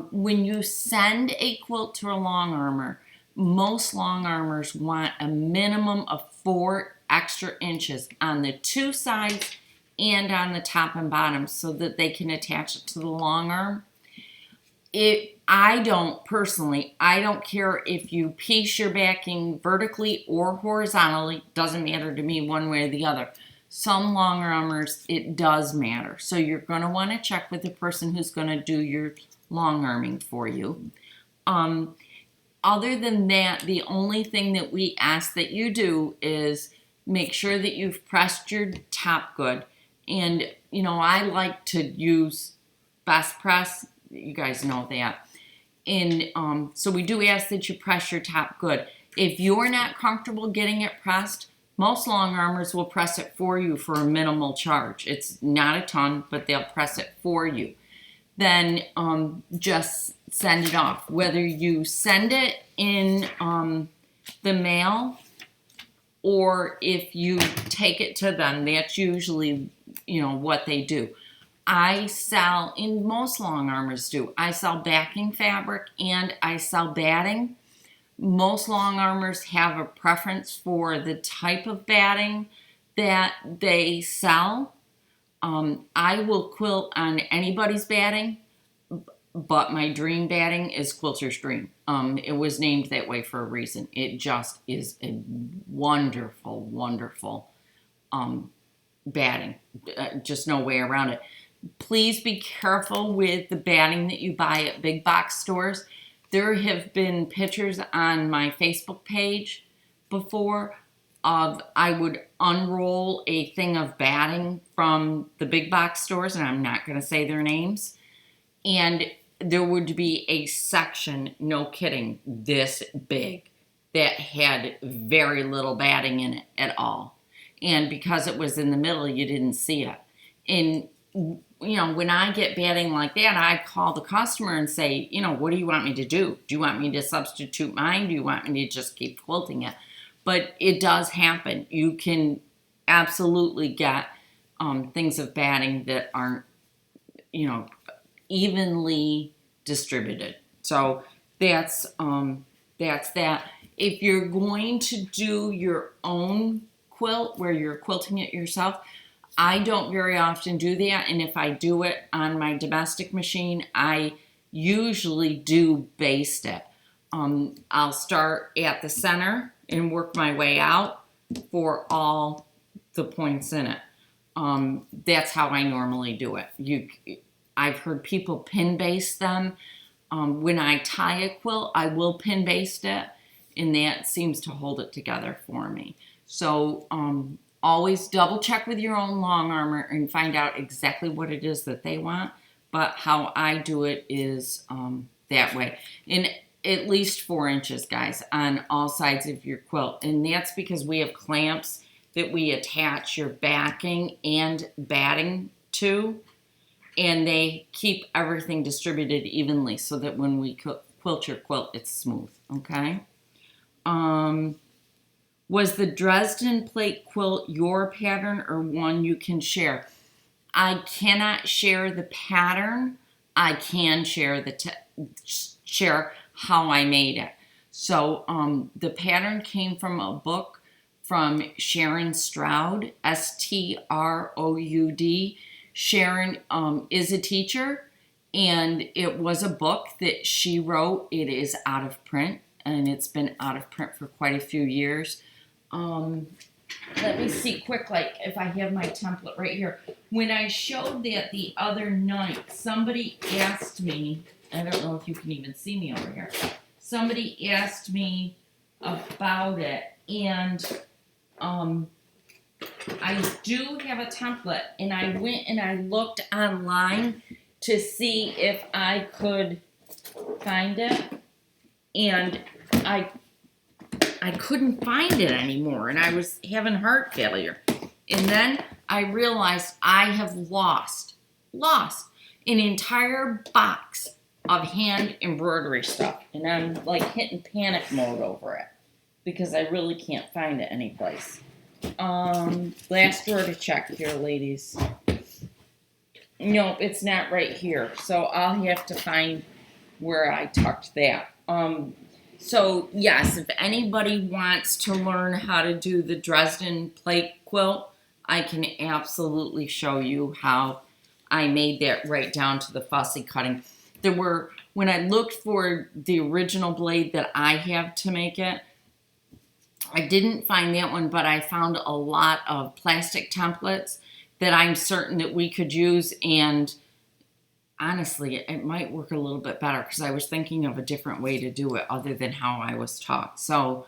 Speaker 1: When you send a quilt to a long armor, most long armors want a minimum of 4 extra inches on the 2 sides and on the top and bottom so that they can attach it to the long arm. I don't care if you piece your backing vertically or horizontally, doesn't matter to me one way or the other. Some long armors, it does matter. So you're going to want to check with the person who's going to do your long arming for you. Other than that, the only thing that we ask that you do is make sure that you've pressed your top good. And, I like to use Best Press. You guys know that. And so we do ask that you press your top good. If you're not comfortable getting it pressed, most long armors will press it for you for a minimal charge. It's not a ton, but they'll press it for you. Then just send it off. Whether you send it in the mail or if you take it to them, that's usually, what they do. I sell, and most long armors do, I sell backing fabric and I sell batting. Most long armors have a preference for the type of batting that they sell. I will quilt on anybody's batting, but my dream batting is Quilter's Dream. It was named that way for a reason. It just is a wonderful, wonderful batting. Just no way around it. Please be careful with the batting that you buy at big box stores. There have been pictures on my Facebook page before of I would unroll a thing of batting from the big box stores, and I'm not going to say their names. And there would be a section, no kidding, this big, that had very little batting in it at all. And because it was in the middle, you didn't see it. And, you know, when I get batting like that, I call the customer and say, you know, what do you want me to do? Do you want me to substitute mine? Do you want me to just keep quilting it? But it does happen. You can absolutely get things of batting that aren't, you know, evenly distributed. So that's that. If you're going to do your own quilt where you're quilting it yourself, I don't very often do that, and if I do it on my domestic machine, I usually do baste it. I'll start at the center and work my way out for all the points in it. That's how I normally do it. I've heard people pin baste them. When I tie a quilt, I will pin baste it, and that seems to hold it together for me. So always double check with your own long armor and find out exactly what it is that they want. But how I do it is that way. And at least 4 inches, guys, on all sides of your quilt. And that's because we have clamps that we attach your backing and batting to. And they keep everything distributed evenly so that when we quilt your quilt, it's smooth, okay? Was the Dresden plate quilt your pattern or one you can share? I cannot share the pattern. I can share share how I made it. So the pattern came from a book from Sharon Stroud, Stroud. Sharon is a teacher, and it was a book that she wrote. It is out of print, and it's been out of print for quite a few years. Let me see quick, like if I have my template right here. When I showed that the other night, somebody asked me, I don't know if you can even see me over here. Somebody asked me about it, and I do have a template, and I went and I looked online to see if I could find it, and I couldn't find it anymore, and I was having heart failure. And then I realized I have lost an entire box of hand embroidery stuff, and I'm like hitting panic mode over it because I really can't find it anyplace. Last drawer to check here, ladies. Nope, it's not right here, so I'll have to find where I tucked that. So yes, if anybody wants to learn how to do the Dresden plate quilt, I can absolutely show you how I made that right down to the fussy cutting. When I looked for the original blade that I have to make it, I didn't find that one, but I found a lot of plastic templates that I'm certain that we could use, and honestly, it might work a little bit better because I was thinking of a different way to do it other than how I was taught. So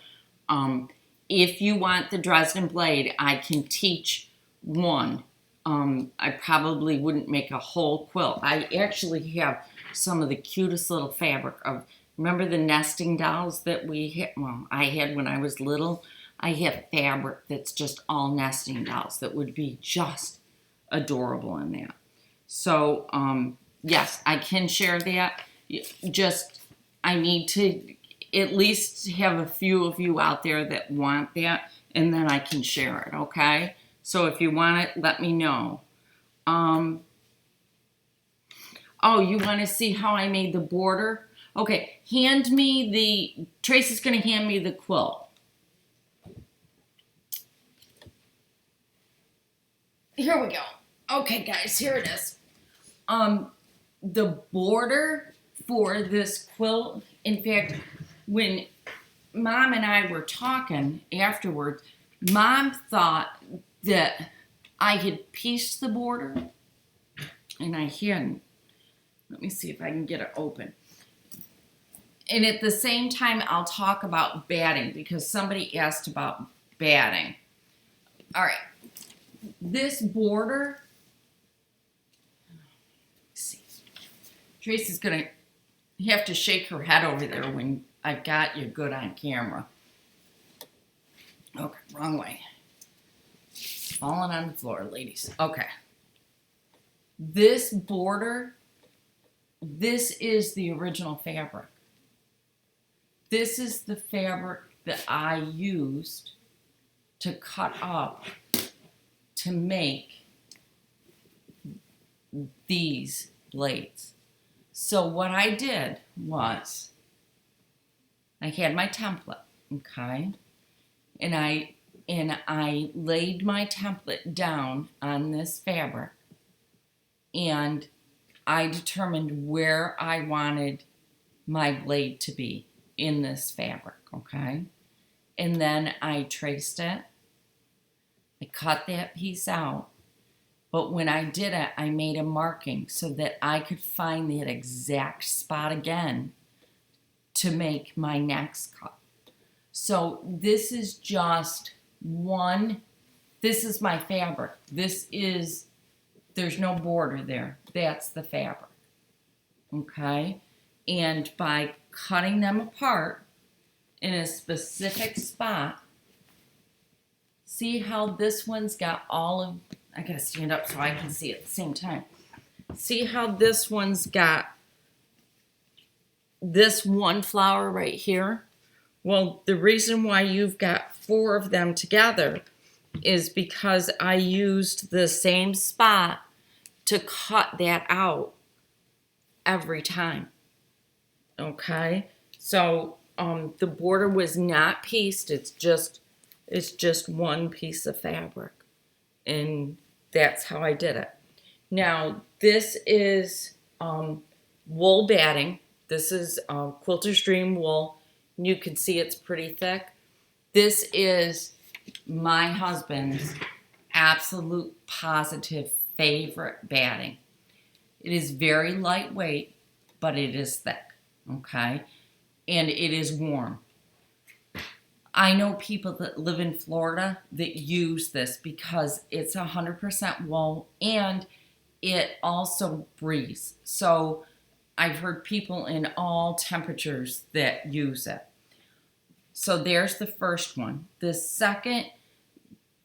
Speaker 1: if you want the Dresden blade, I can teach one. I probably wouldn't make a whole quilt. I actually have some of the cutest little fabric of, remember the nesting dolls that we had? Well, I had when I was little. I have fabric that's just all nesting dolls that would be just adorable in that. So, yes, I can share that. I need to at least have a few of you out there that want that, and then I can share it, okay? So if you want it, let me know. Oh, you want to see how I made the border? Okay, Tracy's going to hand me the quilt. Here we go. Okay, guys, here it is. The border for this quilt, in fact, when Mom and I were talking afterwards, Mom thought that I had pieced the border, and I hadn't. Let me see if I can get it open. And at the same time, I'll talk about batting because somebody asked about batting. All right, this border, let's see. Tracy's gonna You have to shake her head over there when I've got you good on camera. Okay, wrong way. Falling on the floor, ladies. Okay. This border, this is the original fabric. This is the fabric that I used to cut up to make these blades. So what I did was I had my template, okay? And I laid my template down on this fabric, and I determined where I wanted my blade to be in this fabric, okay? And then I traced it. I cut that piece out. But when I did it, I made a marking so that I could find that exact spot again to make my next cut. So this is just one, this is my fabric. There's no border there. That's the fabric, okay? And by cutting them apart in a specific spot, see how this one's got all of, I gotta stand up so I can see at the same time. See how this one's got this one flower right here? Well, the reason why you've got 4 of them together is because I used the same spot to cut that out every time. Okay? So the border was not pieced, it's just one piece of fabric. And that's how I did it. Now, this is wool batting. This is Quilter's Dream wool. You can see it's pretty thick. This is my husband's absolute positive favorite batting. It is very lightweight, but it is thick, okay? And it is warm. I know people that live in Florida that use this because it's 100% wool and it also breathes. So I've heard people in all temperatures that use it. So there's the first one. The second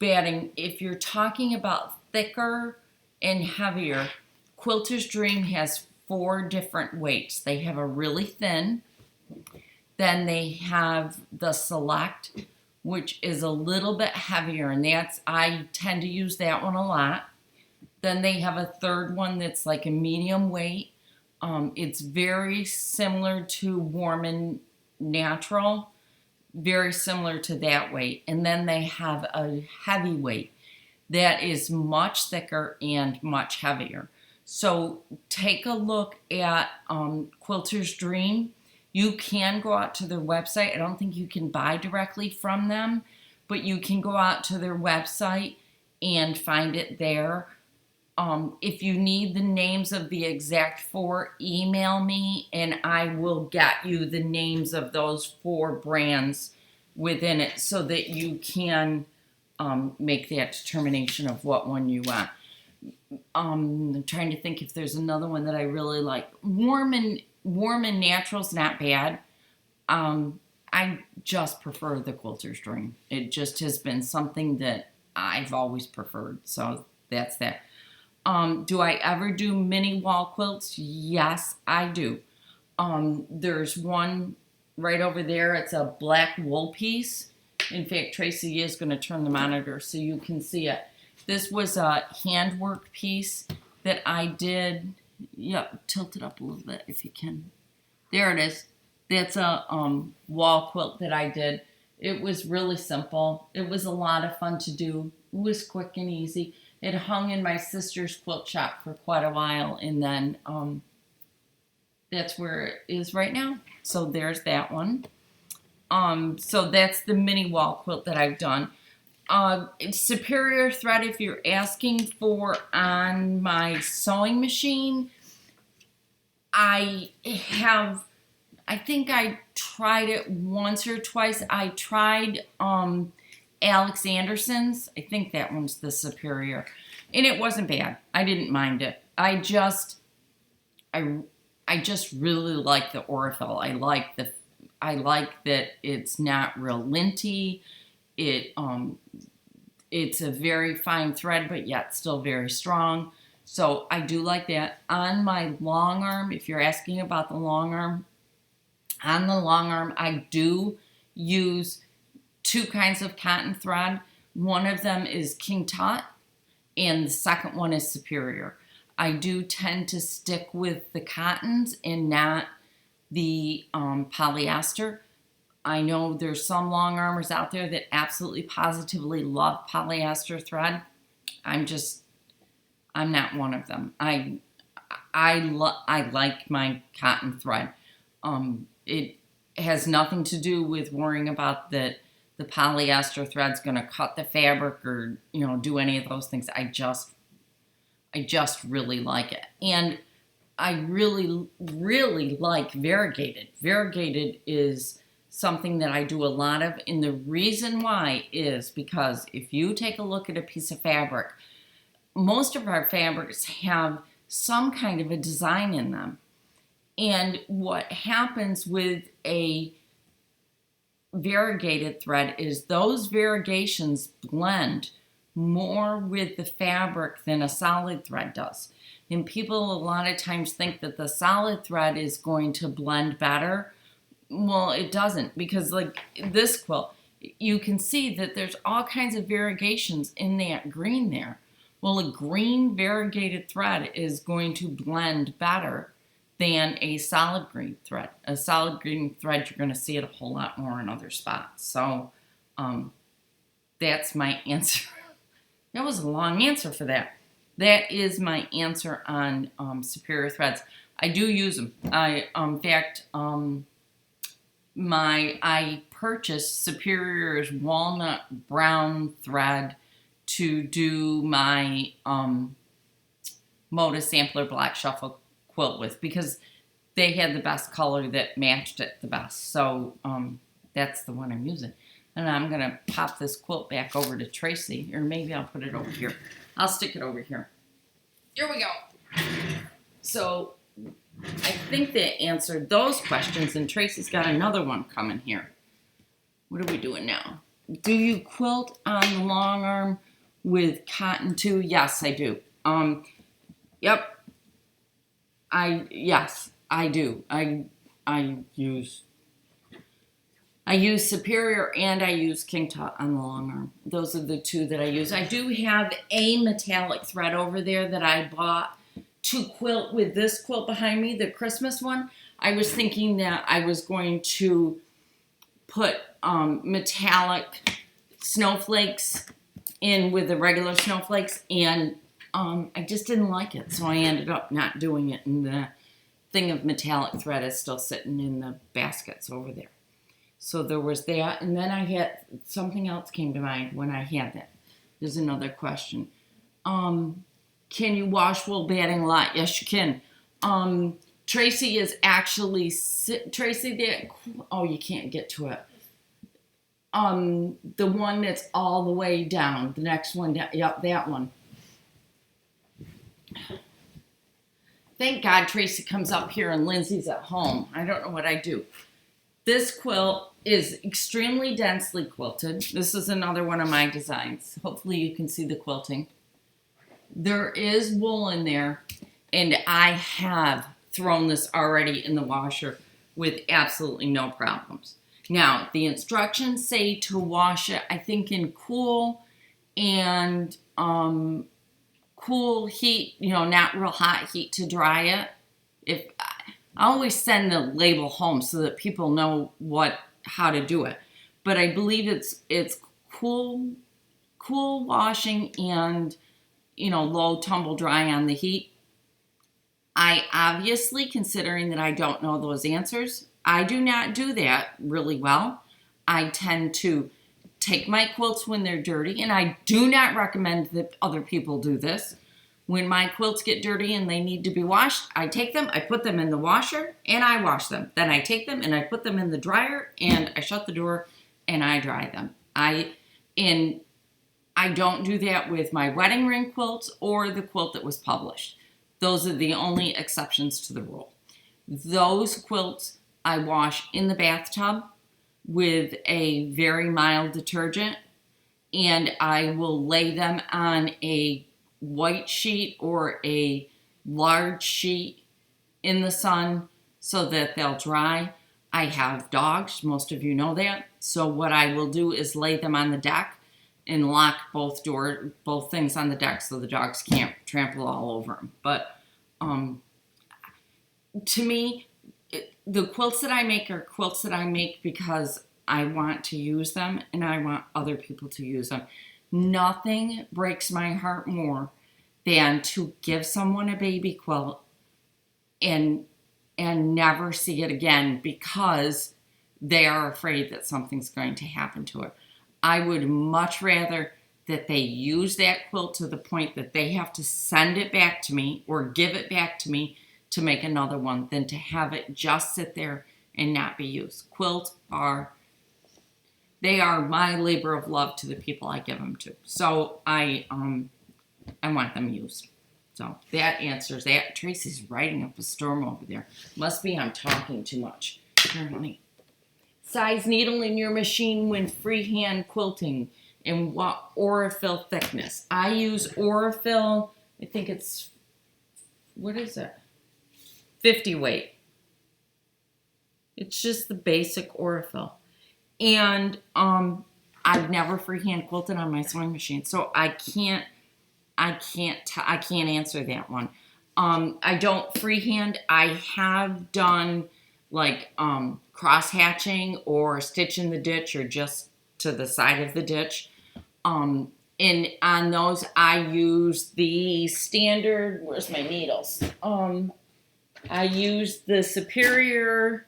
Speaker 1: batting, if you're talking about thicker and heavier, Quilter's Dream has 4 different weights. They have a really thin, then they have the Select, which is a little bit heavier, and I tend to use that one a lot. Then they have a third one that's like a medium weight. It's very similar to Warm and Natural, very similar to that weight. And then they have a heavy weight that is much thicker and much heavier. So take a look at Quilter's Dream. You can go out to their website. I don't think you can buy directly from them, but you can go out to their website and find it there. If you need the names of the exact 4, email me and I will get you the names of those 4 brands within it so that you can make that determination of what one you want. I'm trying to think if there's another one that I really like. Warm and Natural's not bad. I just prefer the Quilter's Dream. It just has been something that I've always preferred. So that's that. Do I ever do mini wall quilts? Yes, I do. There's one right over there. It's a black wool piece. In fact, Tracy is going to turn the monitor so you can see it. This was a handwork piece that I did. Yeah, tilt it up a little bit if you can. There it is. That's a wall quilt that I did. It was really simple. It was a lot of fun to do. It was quick and easy. It hung in my sister's quilt shop for quite a while, and then that's where it is right now. So there's that one. So that's the mini wall quilt that I've done. It's superior thread if you're asking for on my sewing machine. I think I tried it once or twice. I tried Alex Anderson's. I think that one's the superior. And it wasn't bad. I didn't mind it. I just really like the Orville. I like that it's not real linty. It's a very fine thread, but yet still very strong. So I do like that. On my long arm, if you're asking about the long arm, on the long arm, I do use two kinds of cotton thread. One of them is King Tut, and the second one is Superior. I do tend to stick with the cottons and not the polyester. I know there's some long armers out there that absolutely positively love polyester thread. I'm not one of them. I like my cotton thread. It has nothing to do with worrying about that the polyester thread's going to cut the fabric or, do any of those things. I just really like it. And I really, really like variegated. Variegated is something that I do a lot of. And the reason why is because if you take a look at a piece of fabric, most of our fabrics have some kind of a design in them. And what happens with a variegated thread is those variegations blend more with the fabric than a solid thread does. And people a lot of times think that the solid thread is going to blend better. Well, it doesn't, because like this quilt, you can see that there's all kinds of variegations in that green there. Well, a green variegated thread is going to blend better than a solid green thread. A solid green thread, you're going to see it a whole lot more in other spots. So that's my answer. That was a long answer for that. That is my answer on Superior threads. I do use them. In fact, I purchased Superior's walnut brown thread to do my Moda Sampler Black Shuffle quilt with, because they had the best color that matched it the best. So that's the one I'm using. And I'm going to pop this quilt back over to Tracy, or maybe I'll put it over here. I'll stick it over here. Here we go. So I think that answered those questions, and Tracy's got another one coming here. What are we doing now? Do you quilt on the long arm with cotton too? Yes, I do. Yep. Yes, I do. I use Superior and I use King Tut on the long arm. Those are the two that I use. I do have a metallic thread over there that I bought to quilt with this quilt behind me, the Christmas one. I was thinking that I was going to put metallic snowflakes in with the regular snowflakes, and I just didn't like it, so I ended up not doing it, and the thing of metallic thread is still sitting in the baskets over there. So there was that, and then I had something else came to mind when I had that. There's another question. Can you wash wool batting a lot? Yes, you can. Tracy is actually Tracy. You can't get to it. The one that's all the way down. The next one down. Yep, that one. Thank God Tracy comes up here and Lindsay's at home. I don't know what I do. This quilt is extremely densely quilted. This is another one of my designs. Hopefully you can see the quilting. There is wool in there, and I have thrown this already in the washer with absolutely no problems. Now, the instructions say to wash it, I think, in cool and cool heat, not real hot heat to dry it. I always send the label home so that people know how to do it. But I believe it's cool washing and low tumble dry on the heat. I obviously, considering that I don't know those answers, I do not do that really well. I tend to take my quilts when they're dirty, and I do not recommend that other people do this. When my quilts get dirty and they need to be washed, I take them, I put them in the washer, and I wash them. Then I take them and I put them in the dryer, and I shut the door, and I dry them. I don't do that with my wedding ring quilts or the quilt that was published. Those are the only exceptions to the rule. Those quilts I wash in the bathtub with a very mild detergent, and I will lay them on a white sheet or a large sheet in the sun so that they'll dry. I have dogs, most of you know that. So what I will do is lay them on the deck and lock both things on the deck so the dogs can't trample all over them. But to me, the quilts that I make are quilts that I make because I want to use them and I want other people to use them. Nothing breaks my heart more than to give someone a baby quilt and never see it again because they are afraid that something's going to happen to it. I would much rather that they use that quilt to the point that they have to send it back to me or give it back to me to make another one than to have it just sit there and not be used. Quilts are my labor of love to the people I give them to. So I want them used. So that answers that. Tracy's writing up a storm over there. Must be I'm talking too much. Apparently. Size needle in your machine when freehand quilting and what Aurifil thickness. I use Aurifil, I think it's, what is it? 50 weight. It's just the basic Aurifil. And I've never freehand quilted on my sewing machine, so I can't answer that one. I don't freehand. I have done like cross hatching or stitch in the ditch or just to the side of the ditch. And on those I use the standard, where's my needles? I use the Superior.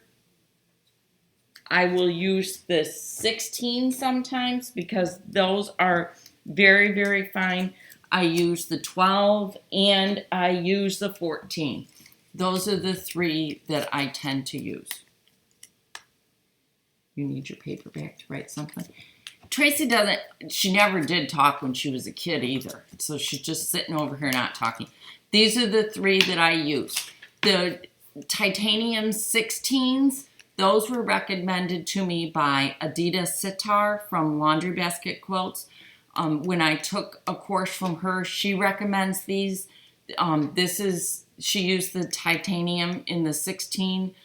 Speaker 1: I will use the 16 sometimes because those are very, very fine. I use the 12 and I use the 14. Those are the three that I tend to use. You need your paper back to write something. Tracy she never did talk when she was a kid either. So she's just sitting over here not talking. These are the three that I use. The titanium 16s, those were recommended to me by Adita Sitar from Laundry Basket Quilts. When I took a course from her, she recommends these. She used the titanium in the 16.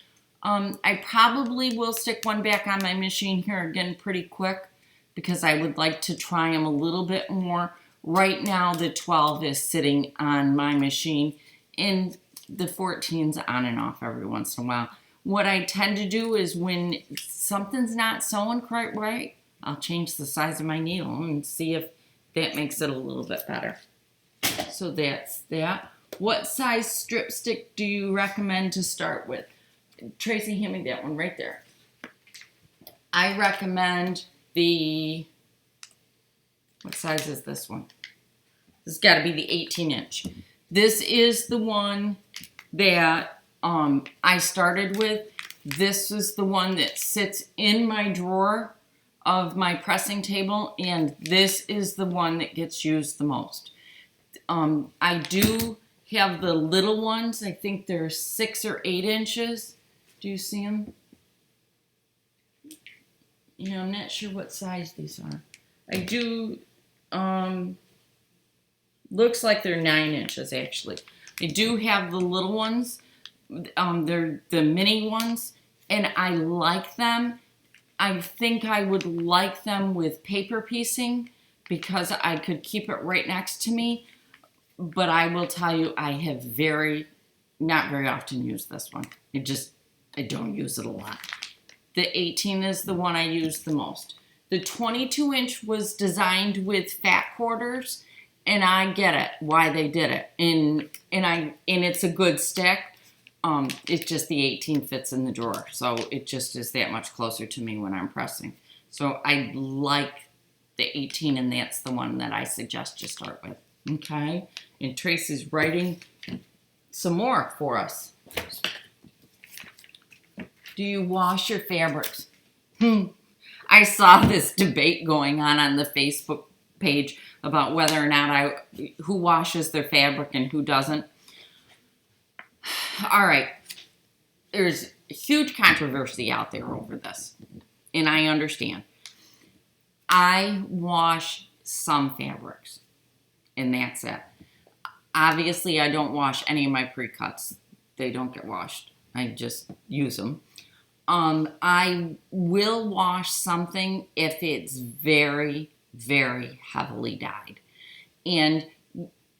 Speaker 1: I probably will stick one back on my machine here again pretty quick because I would like to try them a little bit more. Right now, the 12 is sitting on my machine and the 14's on and off every once in a while. What I tend to do is when something's not sewing quite right, I'll change the size of my needle and see if that makes it a little bit better. So that's that. What size strip stick do you recommend to start with? Tracy, hand me that one right there. I recommend what size is this one? This has got to be the 18-inch. This is the one that I started with. This is the one that sits in my drawer of my pressing table, and this is the one that gets used the most. I do have the little ones. I think they're 6 or 8 inches. Do you see them? Yeah, I'm not sure what size these are. I do, looks like they're 9 inches actually. I do have the little ones. They're the mini ones, and I like them. I think I would like them with paper piecing because I could keep it right next to me. But I will tell you, I have not very often used this one. I don't use it a lot. The 18 is the one I use the most. The 22-inch was designed with fat quarters, and I get it, why they did it. And it's a good stick. It's just the 18 fits in the drawer, so it just is that much closer to me when I'm pressing. So I like the 18, and that's the one that I suggest you start with. Okay? And Tracy's writing some more for us. Do you wash your fabrics? I saw this debate going on the Facebook page about whether or not who washes their fabric and who doesn't. All right. there's huge controversy out there over this, and I understand. I wash some fabrics, and that's it. Obviously, I don't wash any of my pre-cuts. They don't get washed. I just use them. I will wash something if it's very, very heavily dyed. And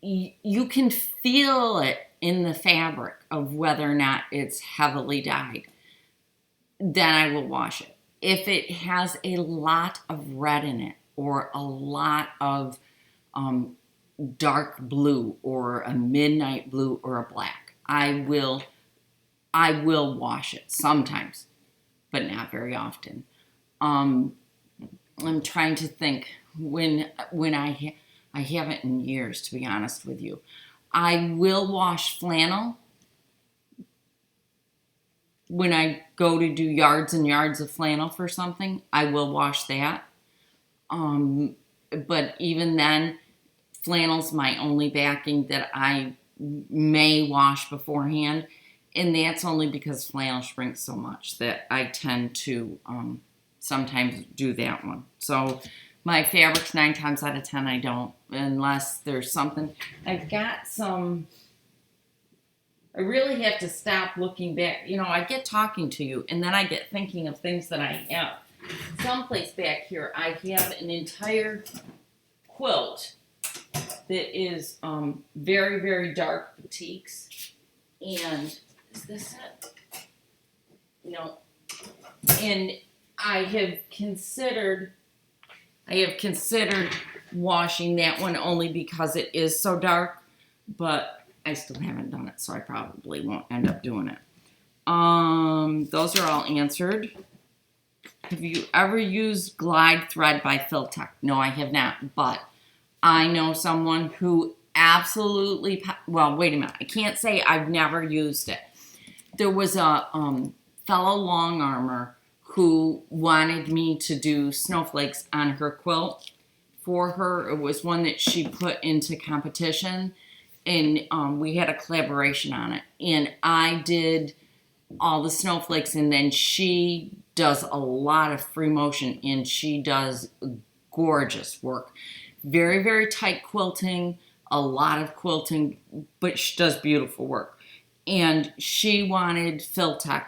Speaker 1: you can feel it in the fabric of whether or not it's heavily dyed. Then I will wash it. If it has a lot of red in it or a lot of dark blue or a midnight blue or a black, I will wash it sometimes, but not very often. I'm trying to think when I haven't in years, to be honest with you. I will wash flannel when I go to do yards and yards of flannel for something. I will wash that. But even then, flannel's my only backing that I may wash beforehand. And that's only because flannel shrinks so much that I tend to sometimes do that one. So my fabrics, 9 times out of 10, I don't, unless there's something. I've got some, I really have to stop looking back. You know, I get talking to you, and then I get thinking of things that I have. Someplace back here, I have an entire quilt that is very, very dark batiks. And is this it? No. And I have considered washing that one only because it is so dark, but I still haven't done it, so I probably won't end up doing it. Those are all answered. Have you ever used Glide Thread by Quiltech? No, I have not, but I know someone who absolutely, well, wait a minute. I can't say I've never used it. There was a fellow long armor who wanted me to do snowflakes on her quilt for her. It was one that she put into competition, and we had a collaboration on it. And I did all the snowflakes, and then she does a lot of free motion, and she does gorgeous work. Very, very tight quilting, a lot of quilting, but she does beautiful work. And she wanted Quiltech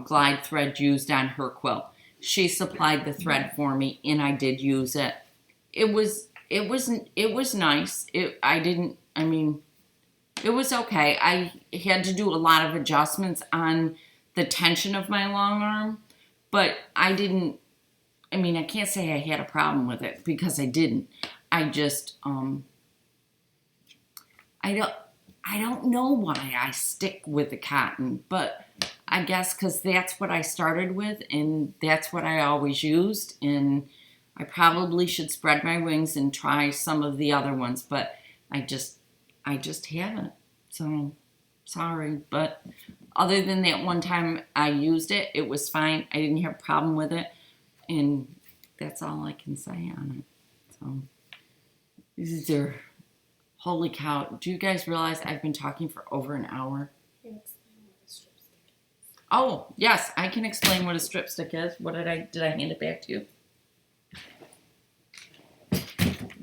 Speaker 1: Glide thread used on her quilt. She supplied the thread for me, and I did use it. It was nice. It was okay. I had to do a lot of adjustments on the tension of my long arm, but I can't say I had a problem with it because I didn't. I just, I don't know why I stick with the cotton, but I guess because that's what I started with, and that's what I always used, and I probably should spread my wings and try some of the other ones, but I just haven't. So, sorry, but other than that one time I used it, it was fine. I didn't have a problem with it, and that's all I can say on it. So, these are, holy cow. Do you guys realize I've been talking for over an hour?
Speaker 2: Can you explain what a strip stick is?
Speaker 1: Oh, yes, I can explain what a strip stick is. Did I hand it back to you?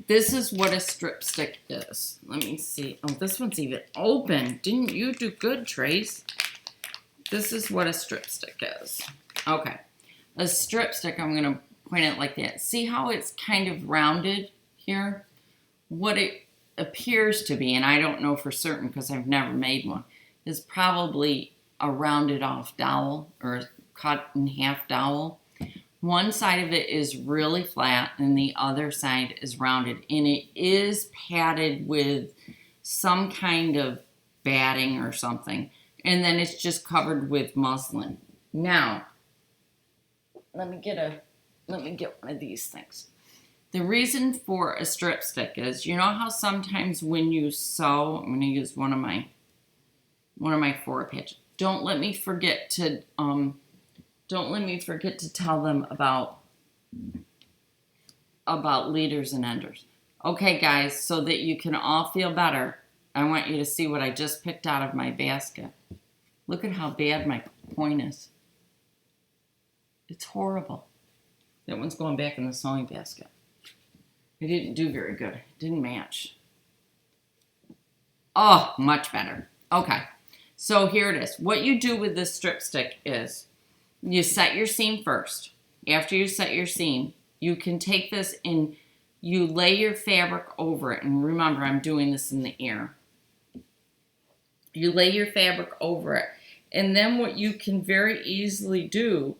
Speaker 1: This is what a strip stick is. Let me see. Oh, this one's even open. Didn't you do good, Trace? This is what a strip stick is. Okay. A strip stick, I'm going to point it like that. See how it's kind of rounded here? What it appears to be, and I don't know for certain because I've never made one, is probably a rounded off dowel or cut in half dowel. One side of it is really flat and the other side is rounded, and it is padded with some kind of batting or something, and then it's just covered with muslin. Now, let me get one of these things. The reason for a strip stick is, you know how sometimes when you sew, I'm going to use one of my 4-pitch. Don't let me forget to tell them about leaders and enders. Okay, guys, so that you can all feel better, I want you to see what I just picked out of my basket. Look at how bad my point is. It's horrible. That one's going back in the sewing basket. It didn't do very good. It didn't match. Oh, much better. Okay, so here it is. What you do with this strip stick is you set your seam first. After you set your seam, you can take this and you lay your fabric over it. And remember, I'm doing this in the air. You lay your fabric over it. And then what you can very easily do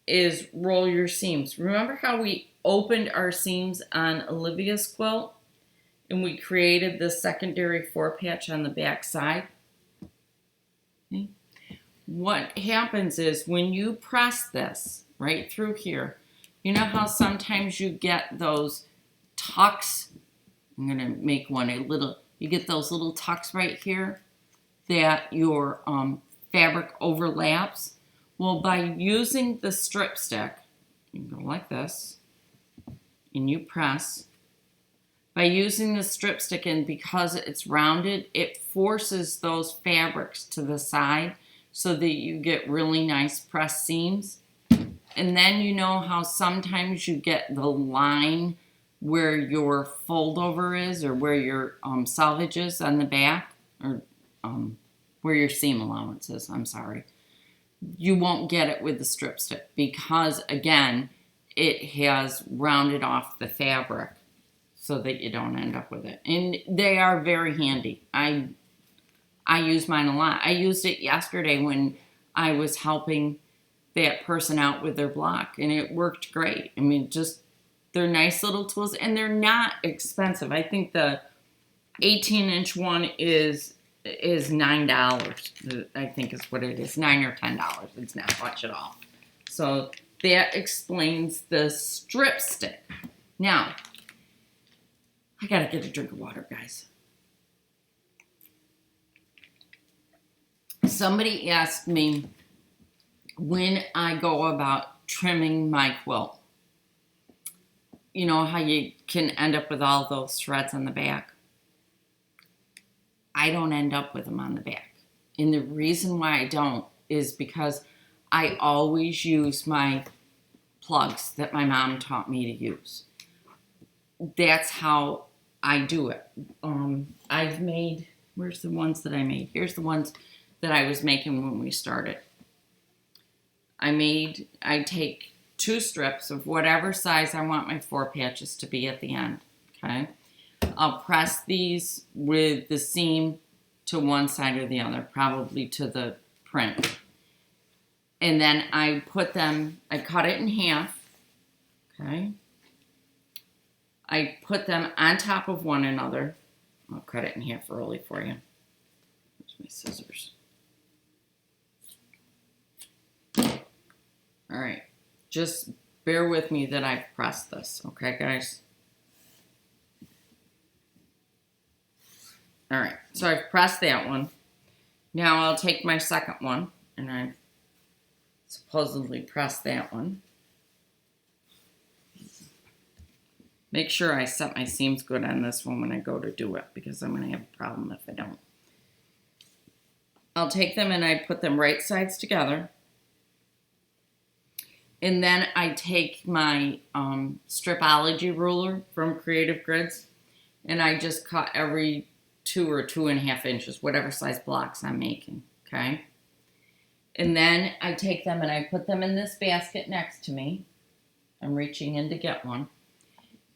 Speaker 1: is roll your seams. Remember how we opened our seams on Olivia's quilt and we created this secondary 4-patch on the back side? Okay. What happens is when you press this right through here, you know how sometimes you get those tucks? I'm going to make one a little, you get those little tucks right here that your fabric overlaps. Well, by using the strip stick, you go like this, and you press. By using the strip stick, and because it's rounded, it forces those fabrics to the side so that you get really nice pressed seams. And then you know how sometimes you get the line where your fold over is, or where your selvage is on the back, or where your seam allowance is, I'm sorry. You won't get it with the strip stick because, again, it has rounded off the fabric so that you don't end up with it. And they are very handy. I use mine a lot. I used it yesterday when I was helping that person out with their block, and it worked great. I mean, just, they're nice little tools, and they're not expensive. I think the 18-inch one is $9. I think is what it is, $9 or $10. It's not much at all. So that explains the strip stick. Now, I gotta get a drink of water, guys. Somebody asked me when I go about trimming my quilt. You know how you can end up with all those threads on the back? I don't end up with them on the back. And the reason why I don't is because I always use my plugs that my mom taught me to use. That's how I do it. I've made, where's the ones that I made? Here's the ones that I was making when we started. I take 2 strips of whatever size I want my 4 patches to be at the end, okay? I'll press these with the seam to one side or the other, probably to the print. And then I put them, I cut it in half, okay? I put them on top of one another. I'll cut it in half early for you. Here's my scissors. All right, just bear with me that I've pressed this, okay, guys? All right, so I've pressed that one. Now I'll take my second one, and I've supposedly pressed that one. Make sure I set my seams good on this one when I go to do it, because I'm going to have a problem if I don't. I'll take them and I put them right sides together. And then I take my stripology ruler from Creative Grids, and I just cut every 2 or 2.5 inches, whatever size blocks I'm making, okay? And then I take them and I put them in this basket next to me. I'm reaching in to get one.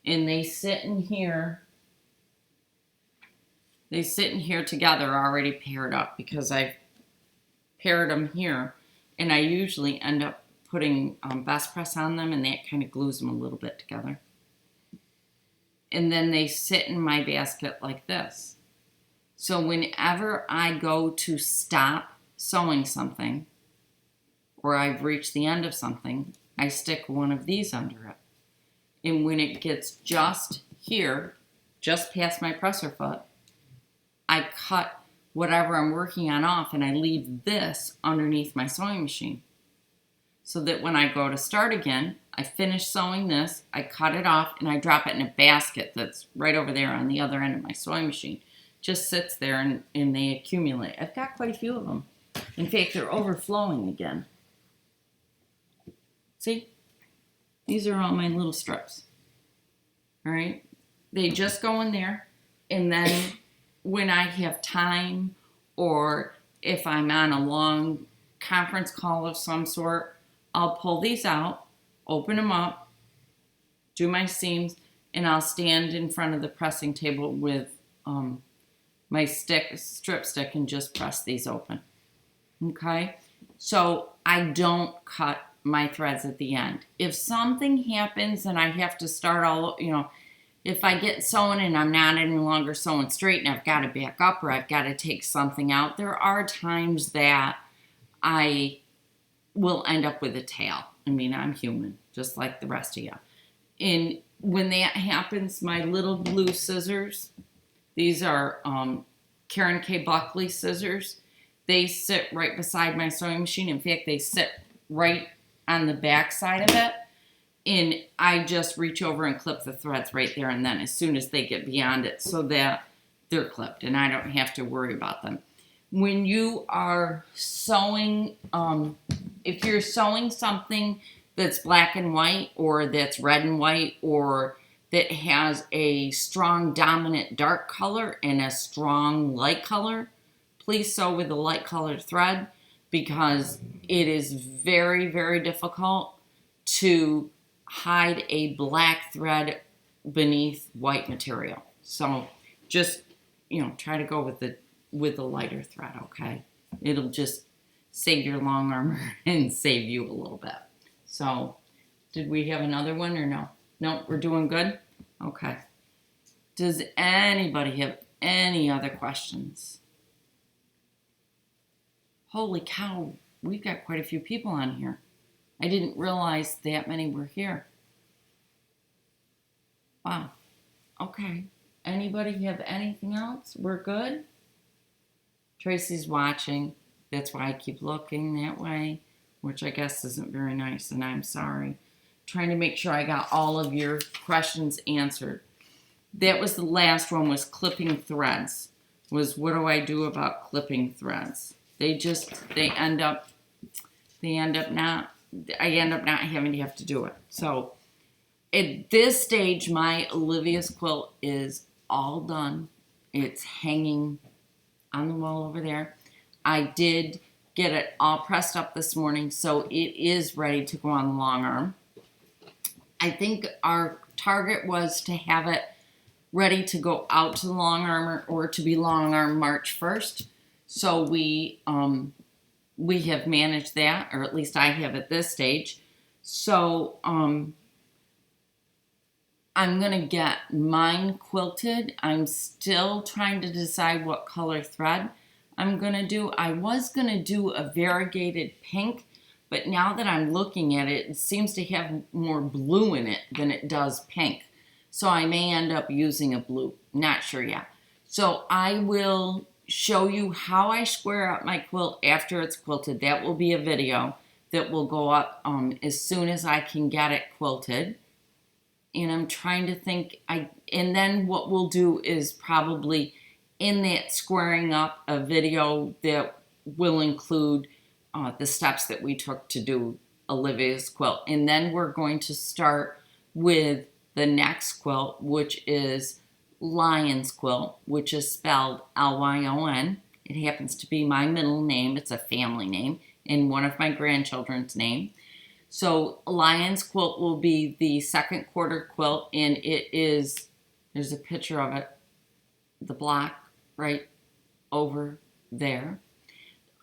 Speaker 1: And they sit in here. They sit in here together already paired up because I've paired them here. And I usually end up putting best press on them, and that kind of glues them a little bit together. And then they sit in my basket like this. So whenever I go to stop sewing something, or I've reached the end of something, I stick one of these under it. And when it gets just here, just past my presser foot, I cut whatever I'm working on off, and I leave this underneath my sewing machine. So that when I go to start again, I finish sewing this, I cut it off, and I drop it in a basket that's right over there on the other end of my sewing machine. Just sits there and they accumulate. I've got quite a few of them. In fact, they're overflowing again. See? These are all my little strips. All right? They just go in there, and then when I have time, or if I'm on a long conference call of some sort, I'll pull these out, open them up, do my seams, and I'll stand in front of the pressing table with my strip stick and just press these open. Okay? So I don't cut my threads at the end. If something happens and I have to start all, if I get sewn and I'm not any longer sewing straight and I've got to back up or I've got to take something out, there are times that I will end up with a tail. I mean, I'm human, just like the rest of you. And when that happens, my little blue scissors, these are Karen K. Buckley scissors. They sit right beside my sewing machine. In fact, they sit right on the back side of it. And I just reach over and clip the threads right there and then as soon as they get beyond it so that they're clipped and I don't have to worry about them. When you are sewing, if you're sewing something that's black and white or that's red and white or that has a strong dominant dark color and a strong light color, please sew with a light colored thread because it is very, very difficult to hide a black thread beneath white material. So just, try to go with the lighter thread, okay? It'll just save your long arm and save you a little bit. So did we have another one or no? No, we're doing good? Okay. Does anybody have any other questions? Holy cow, we've got quite a few people on here. I didn't realize that many were here. Wow. Okay. Anybody have anything else? We're good? Tracy's watching. That's why I keep looking that way, which I guess isn't very nice, and I'm sorry. Trying to make sure I got all of your questions answered. That was the last one, was clipping threads. Was what do I do about clipping threads? I end up not having to have to do it. So at this stage, my Olivia's quilt is all done. It's hanging on the wall over there. I did get it all pressed up this morning, so it is ready to go on the long arm. I think our target was to have it ready to go out to the long arm or to be long arm March 1st. So we have managed that, or at least I have at this stage. So I'm going to get mine quilted. I'm still trying to decide what color thread I'm going to do. I was going to do a variegated pink, but now that I'm looking at it, it seems to have more blue in it than it does pink. So I may end up using a blue. Not sure yet. So I will show you how I square up my quilt after it's quilted. That will be a video that will go up as soon as I can get it quilted. And I'm trying to think, and then what we'll do is probably in that squaring up a video that will include the steps that we took to do Olivia's quilt. And then we're going to start with the next quilt, which is Lyon's quilt, which is spelled Lyon. It happens to be my middle name. It's a family name and one of my grandchildren's name. So Lyon's quilt will be the second quarter quilt, and there's a picture of it, the block right over there.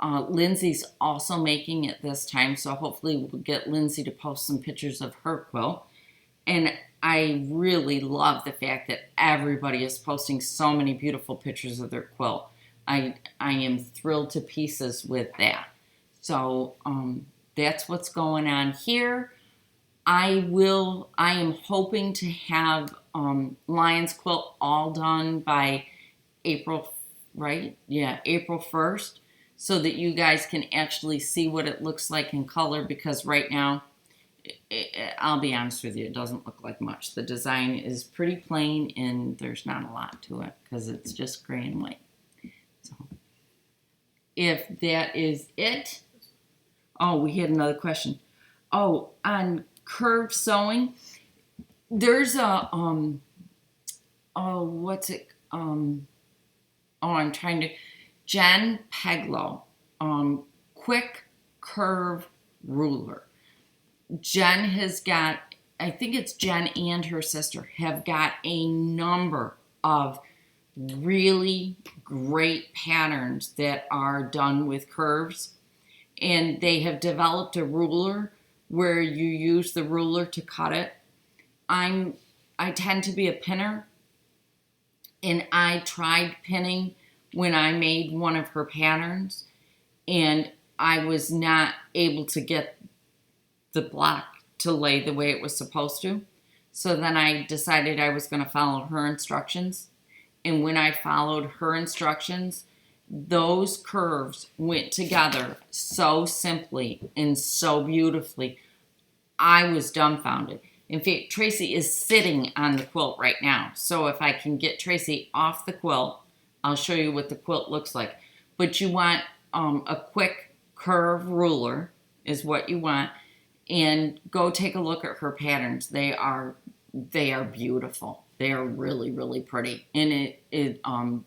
Speaker 1: Lindsay's also making it this time, so hopefully we'll get Lindsay to post some pictures of her quilt. And I really love the fact that everybody is posting so many beautiful pictures of their quilt. I am thrilled to pieces with that. So that's what's going on here. I am hoping to have Lyon's quilt all done by April, right? Yeah, April 1st, so that you guys can actually see what it looks like in color, because right now, I'll be honest with you, it doesn't look like much. The design is pretty plain and there's not a lot to it because it's just gray and white. So if that is it. Oh, we had another question. Oh, on curve sewing, there's a I'm trying to, Jen Peglow, quick curve ruler. Jen has got, I think it's Jen and her sister have got a number of really great patterns that are done with curves, and they have developed a ruler where you use the ruler to cut it. I tend to be a pinner, and I tried pinning when I made one of her patterns, and I was not able to get the block to lay the way it was supposed to. So then I decided I was going to follow her instructions. And when I followed her instructions, those curves went together so simply and so beautifully. I was dumbfounded. In fact, Tracy is sitting on the quilt right now. So if I can get Tracy off the quilt, I'll show you what the quilt looks like. But you want a quick curve ruler is what you want. And go take a look at her patterns. They are beautiful. They are really, really pretty. And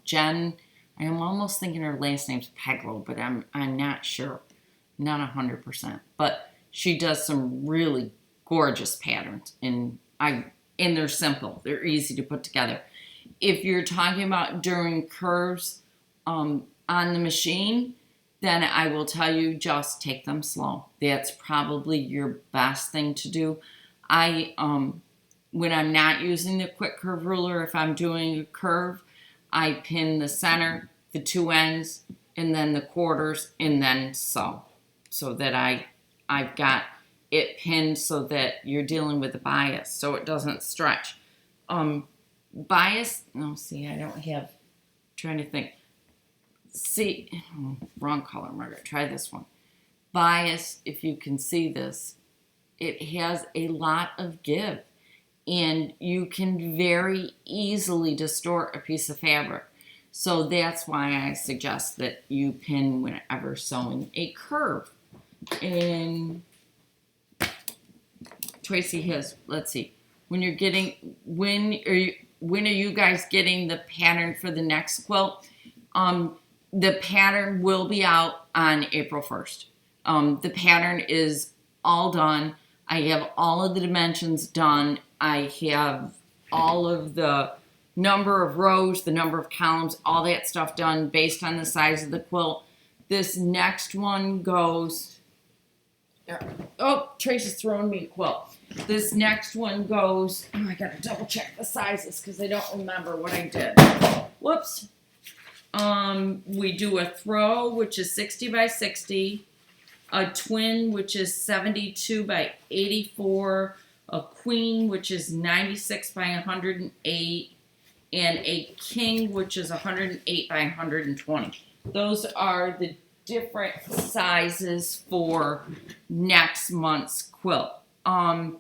Speaker 1: Jen, I am almost thinking her last name's Peglow, but I'm not sure, not 100%. But she does some really gorgeous patterns, and they're simple. They're easy to put together. If you're talking about doing curves on the machine, then I will tell you just take them slow. That's probably your best thing to do. When I'm not using the quick curve ruler, if I'm doing a curve, I pin the center, the two ends, and then the quarters, and then sew. So that I've got it pinned so that you're dealing with the bias, so it doesn't stretch. Bias, no, see, I don't have, trying to think. See, wrong color, Margaret. Try this one. Bias, if you can see this, it has a lot of give, and you can very easily distort a piece of fabric. So that's why I suggest that you pin whenever sewing a curve. And Tracy has, let's see, when are you guys getting the pattern for the next quilt? The pattern will be out on April 1st. The pattern is all done. I have all of the dimensions done. I have all of the number of rows, the number of columns, all that stuff done based on the size of the quilt. This next one goes, oh, Tracy's throwing me a quilt. This next one goes, oh, I gotta double check the sizes because I don't remember what I did. Whoops. We do a throw, which is 60 by 60, a twin, which is 72 by 84, a queen, which is 96 by 108, and a king, which is 108 by 120. Those are the different sizes for next month's quilt. And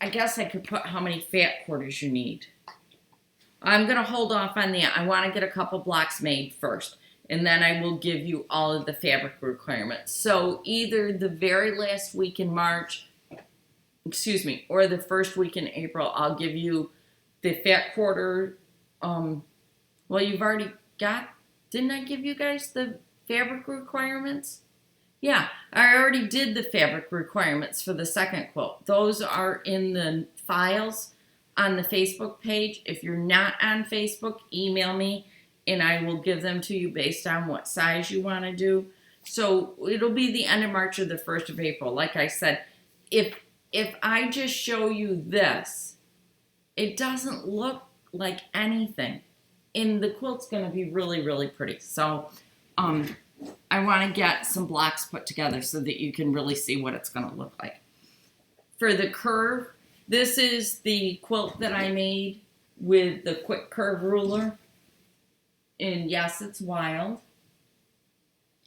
Speaker 1: I guess I could put how many fat quarters you need. I'm going to hold off on that. I want to get a couple blocks made first, and then I will give you all of the fabric requirements. So either the very last week in March, or the first week in April, I'll give you the fat quarter. Well, you've already got, didn't I give you guys the fabric requirements? Yeah, I already did the fabric requirements for the second quilt. Those are in the files on the Facebook page. If you're not on Facebook, email me and I will give them to you based on what size you want to do. So it'll be the end of March or the 1st of April. Like I said, if I just show you this, it doesn't look like anything. And the quilt's going to be really, really pretty. So I want to get some blocks put together so that you can really see what it's going to look like. For the curve, this is the quilt that I made with the quick curve ruler. And yes, it's wild.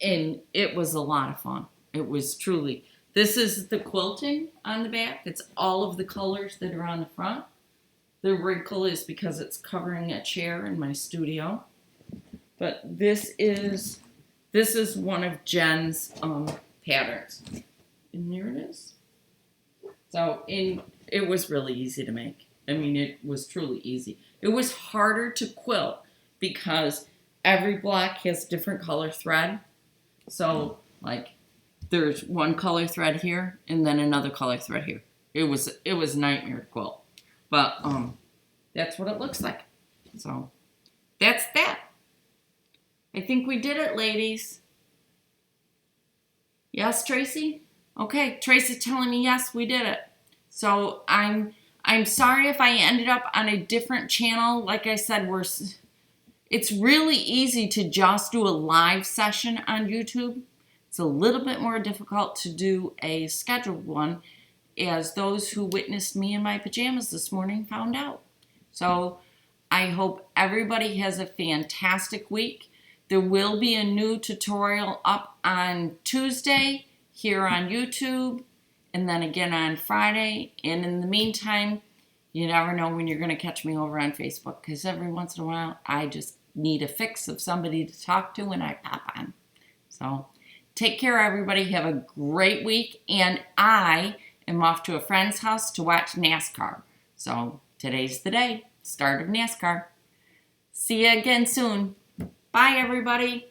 Speaker 1: And it was a lot of fun. It was truly. This is the quilting on the back. It's all of the colors that are on the front. The wrinkle is because it's covering a chair in my studio. But this is This is one of Jen's patterns. And there it is. So it was really easy to make. I mean, it was truly easy. It was harder to quilt because every block has different color thread. So, like, there's one color thread here and then another color thread here. It was a nightmare to quilt. But that's what it looks like. So, that's that. I think we did it, ladies. Yes, Tracy? Okay, Tracy's telling me yes, we did it. So I'm sorry if I ended up on a different channel. Like I said, it's really easy to just do a live session on YouTube. It's a little bit more difficult to do a scheduled one, as those who witnessed me in my pajamas this morning found out. So I hope everybody has a fantastic week. There will be a new tutorial up on Tuesday here on YouTube, and then again on Friday. And in the meantime, you never know when you're going to catch me over on Facebook, because every once in a while I just need a fix of somebody to talk to and I pop on. So take care, everybody. Have a great week. And I am off to a friend's house to watch NASCAR. So today's the day, start of NASCAR. See you again soon. Bye, everybody.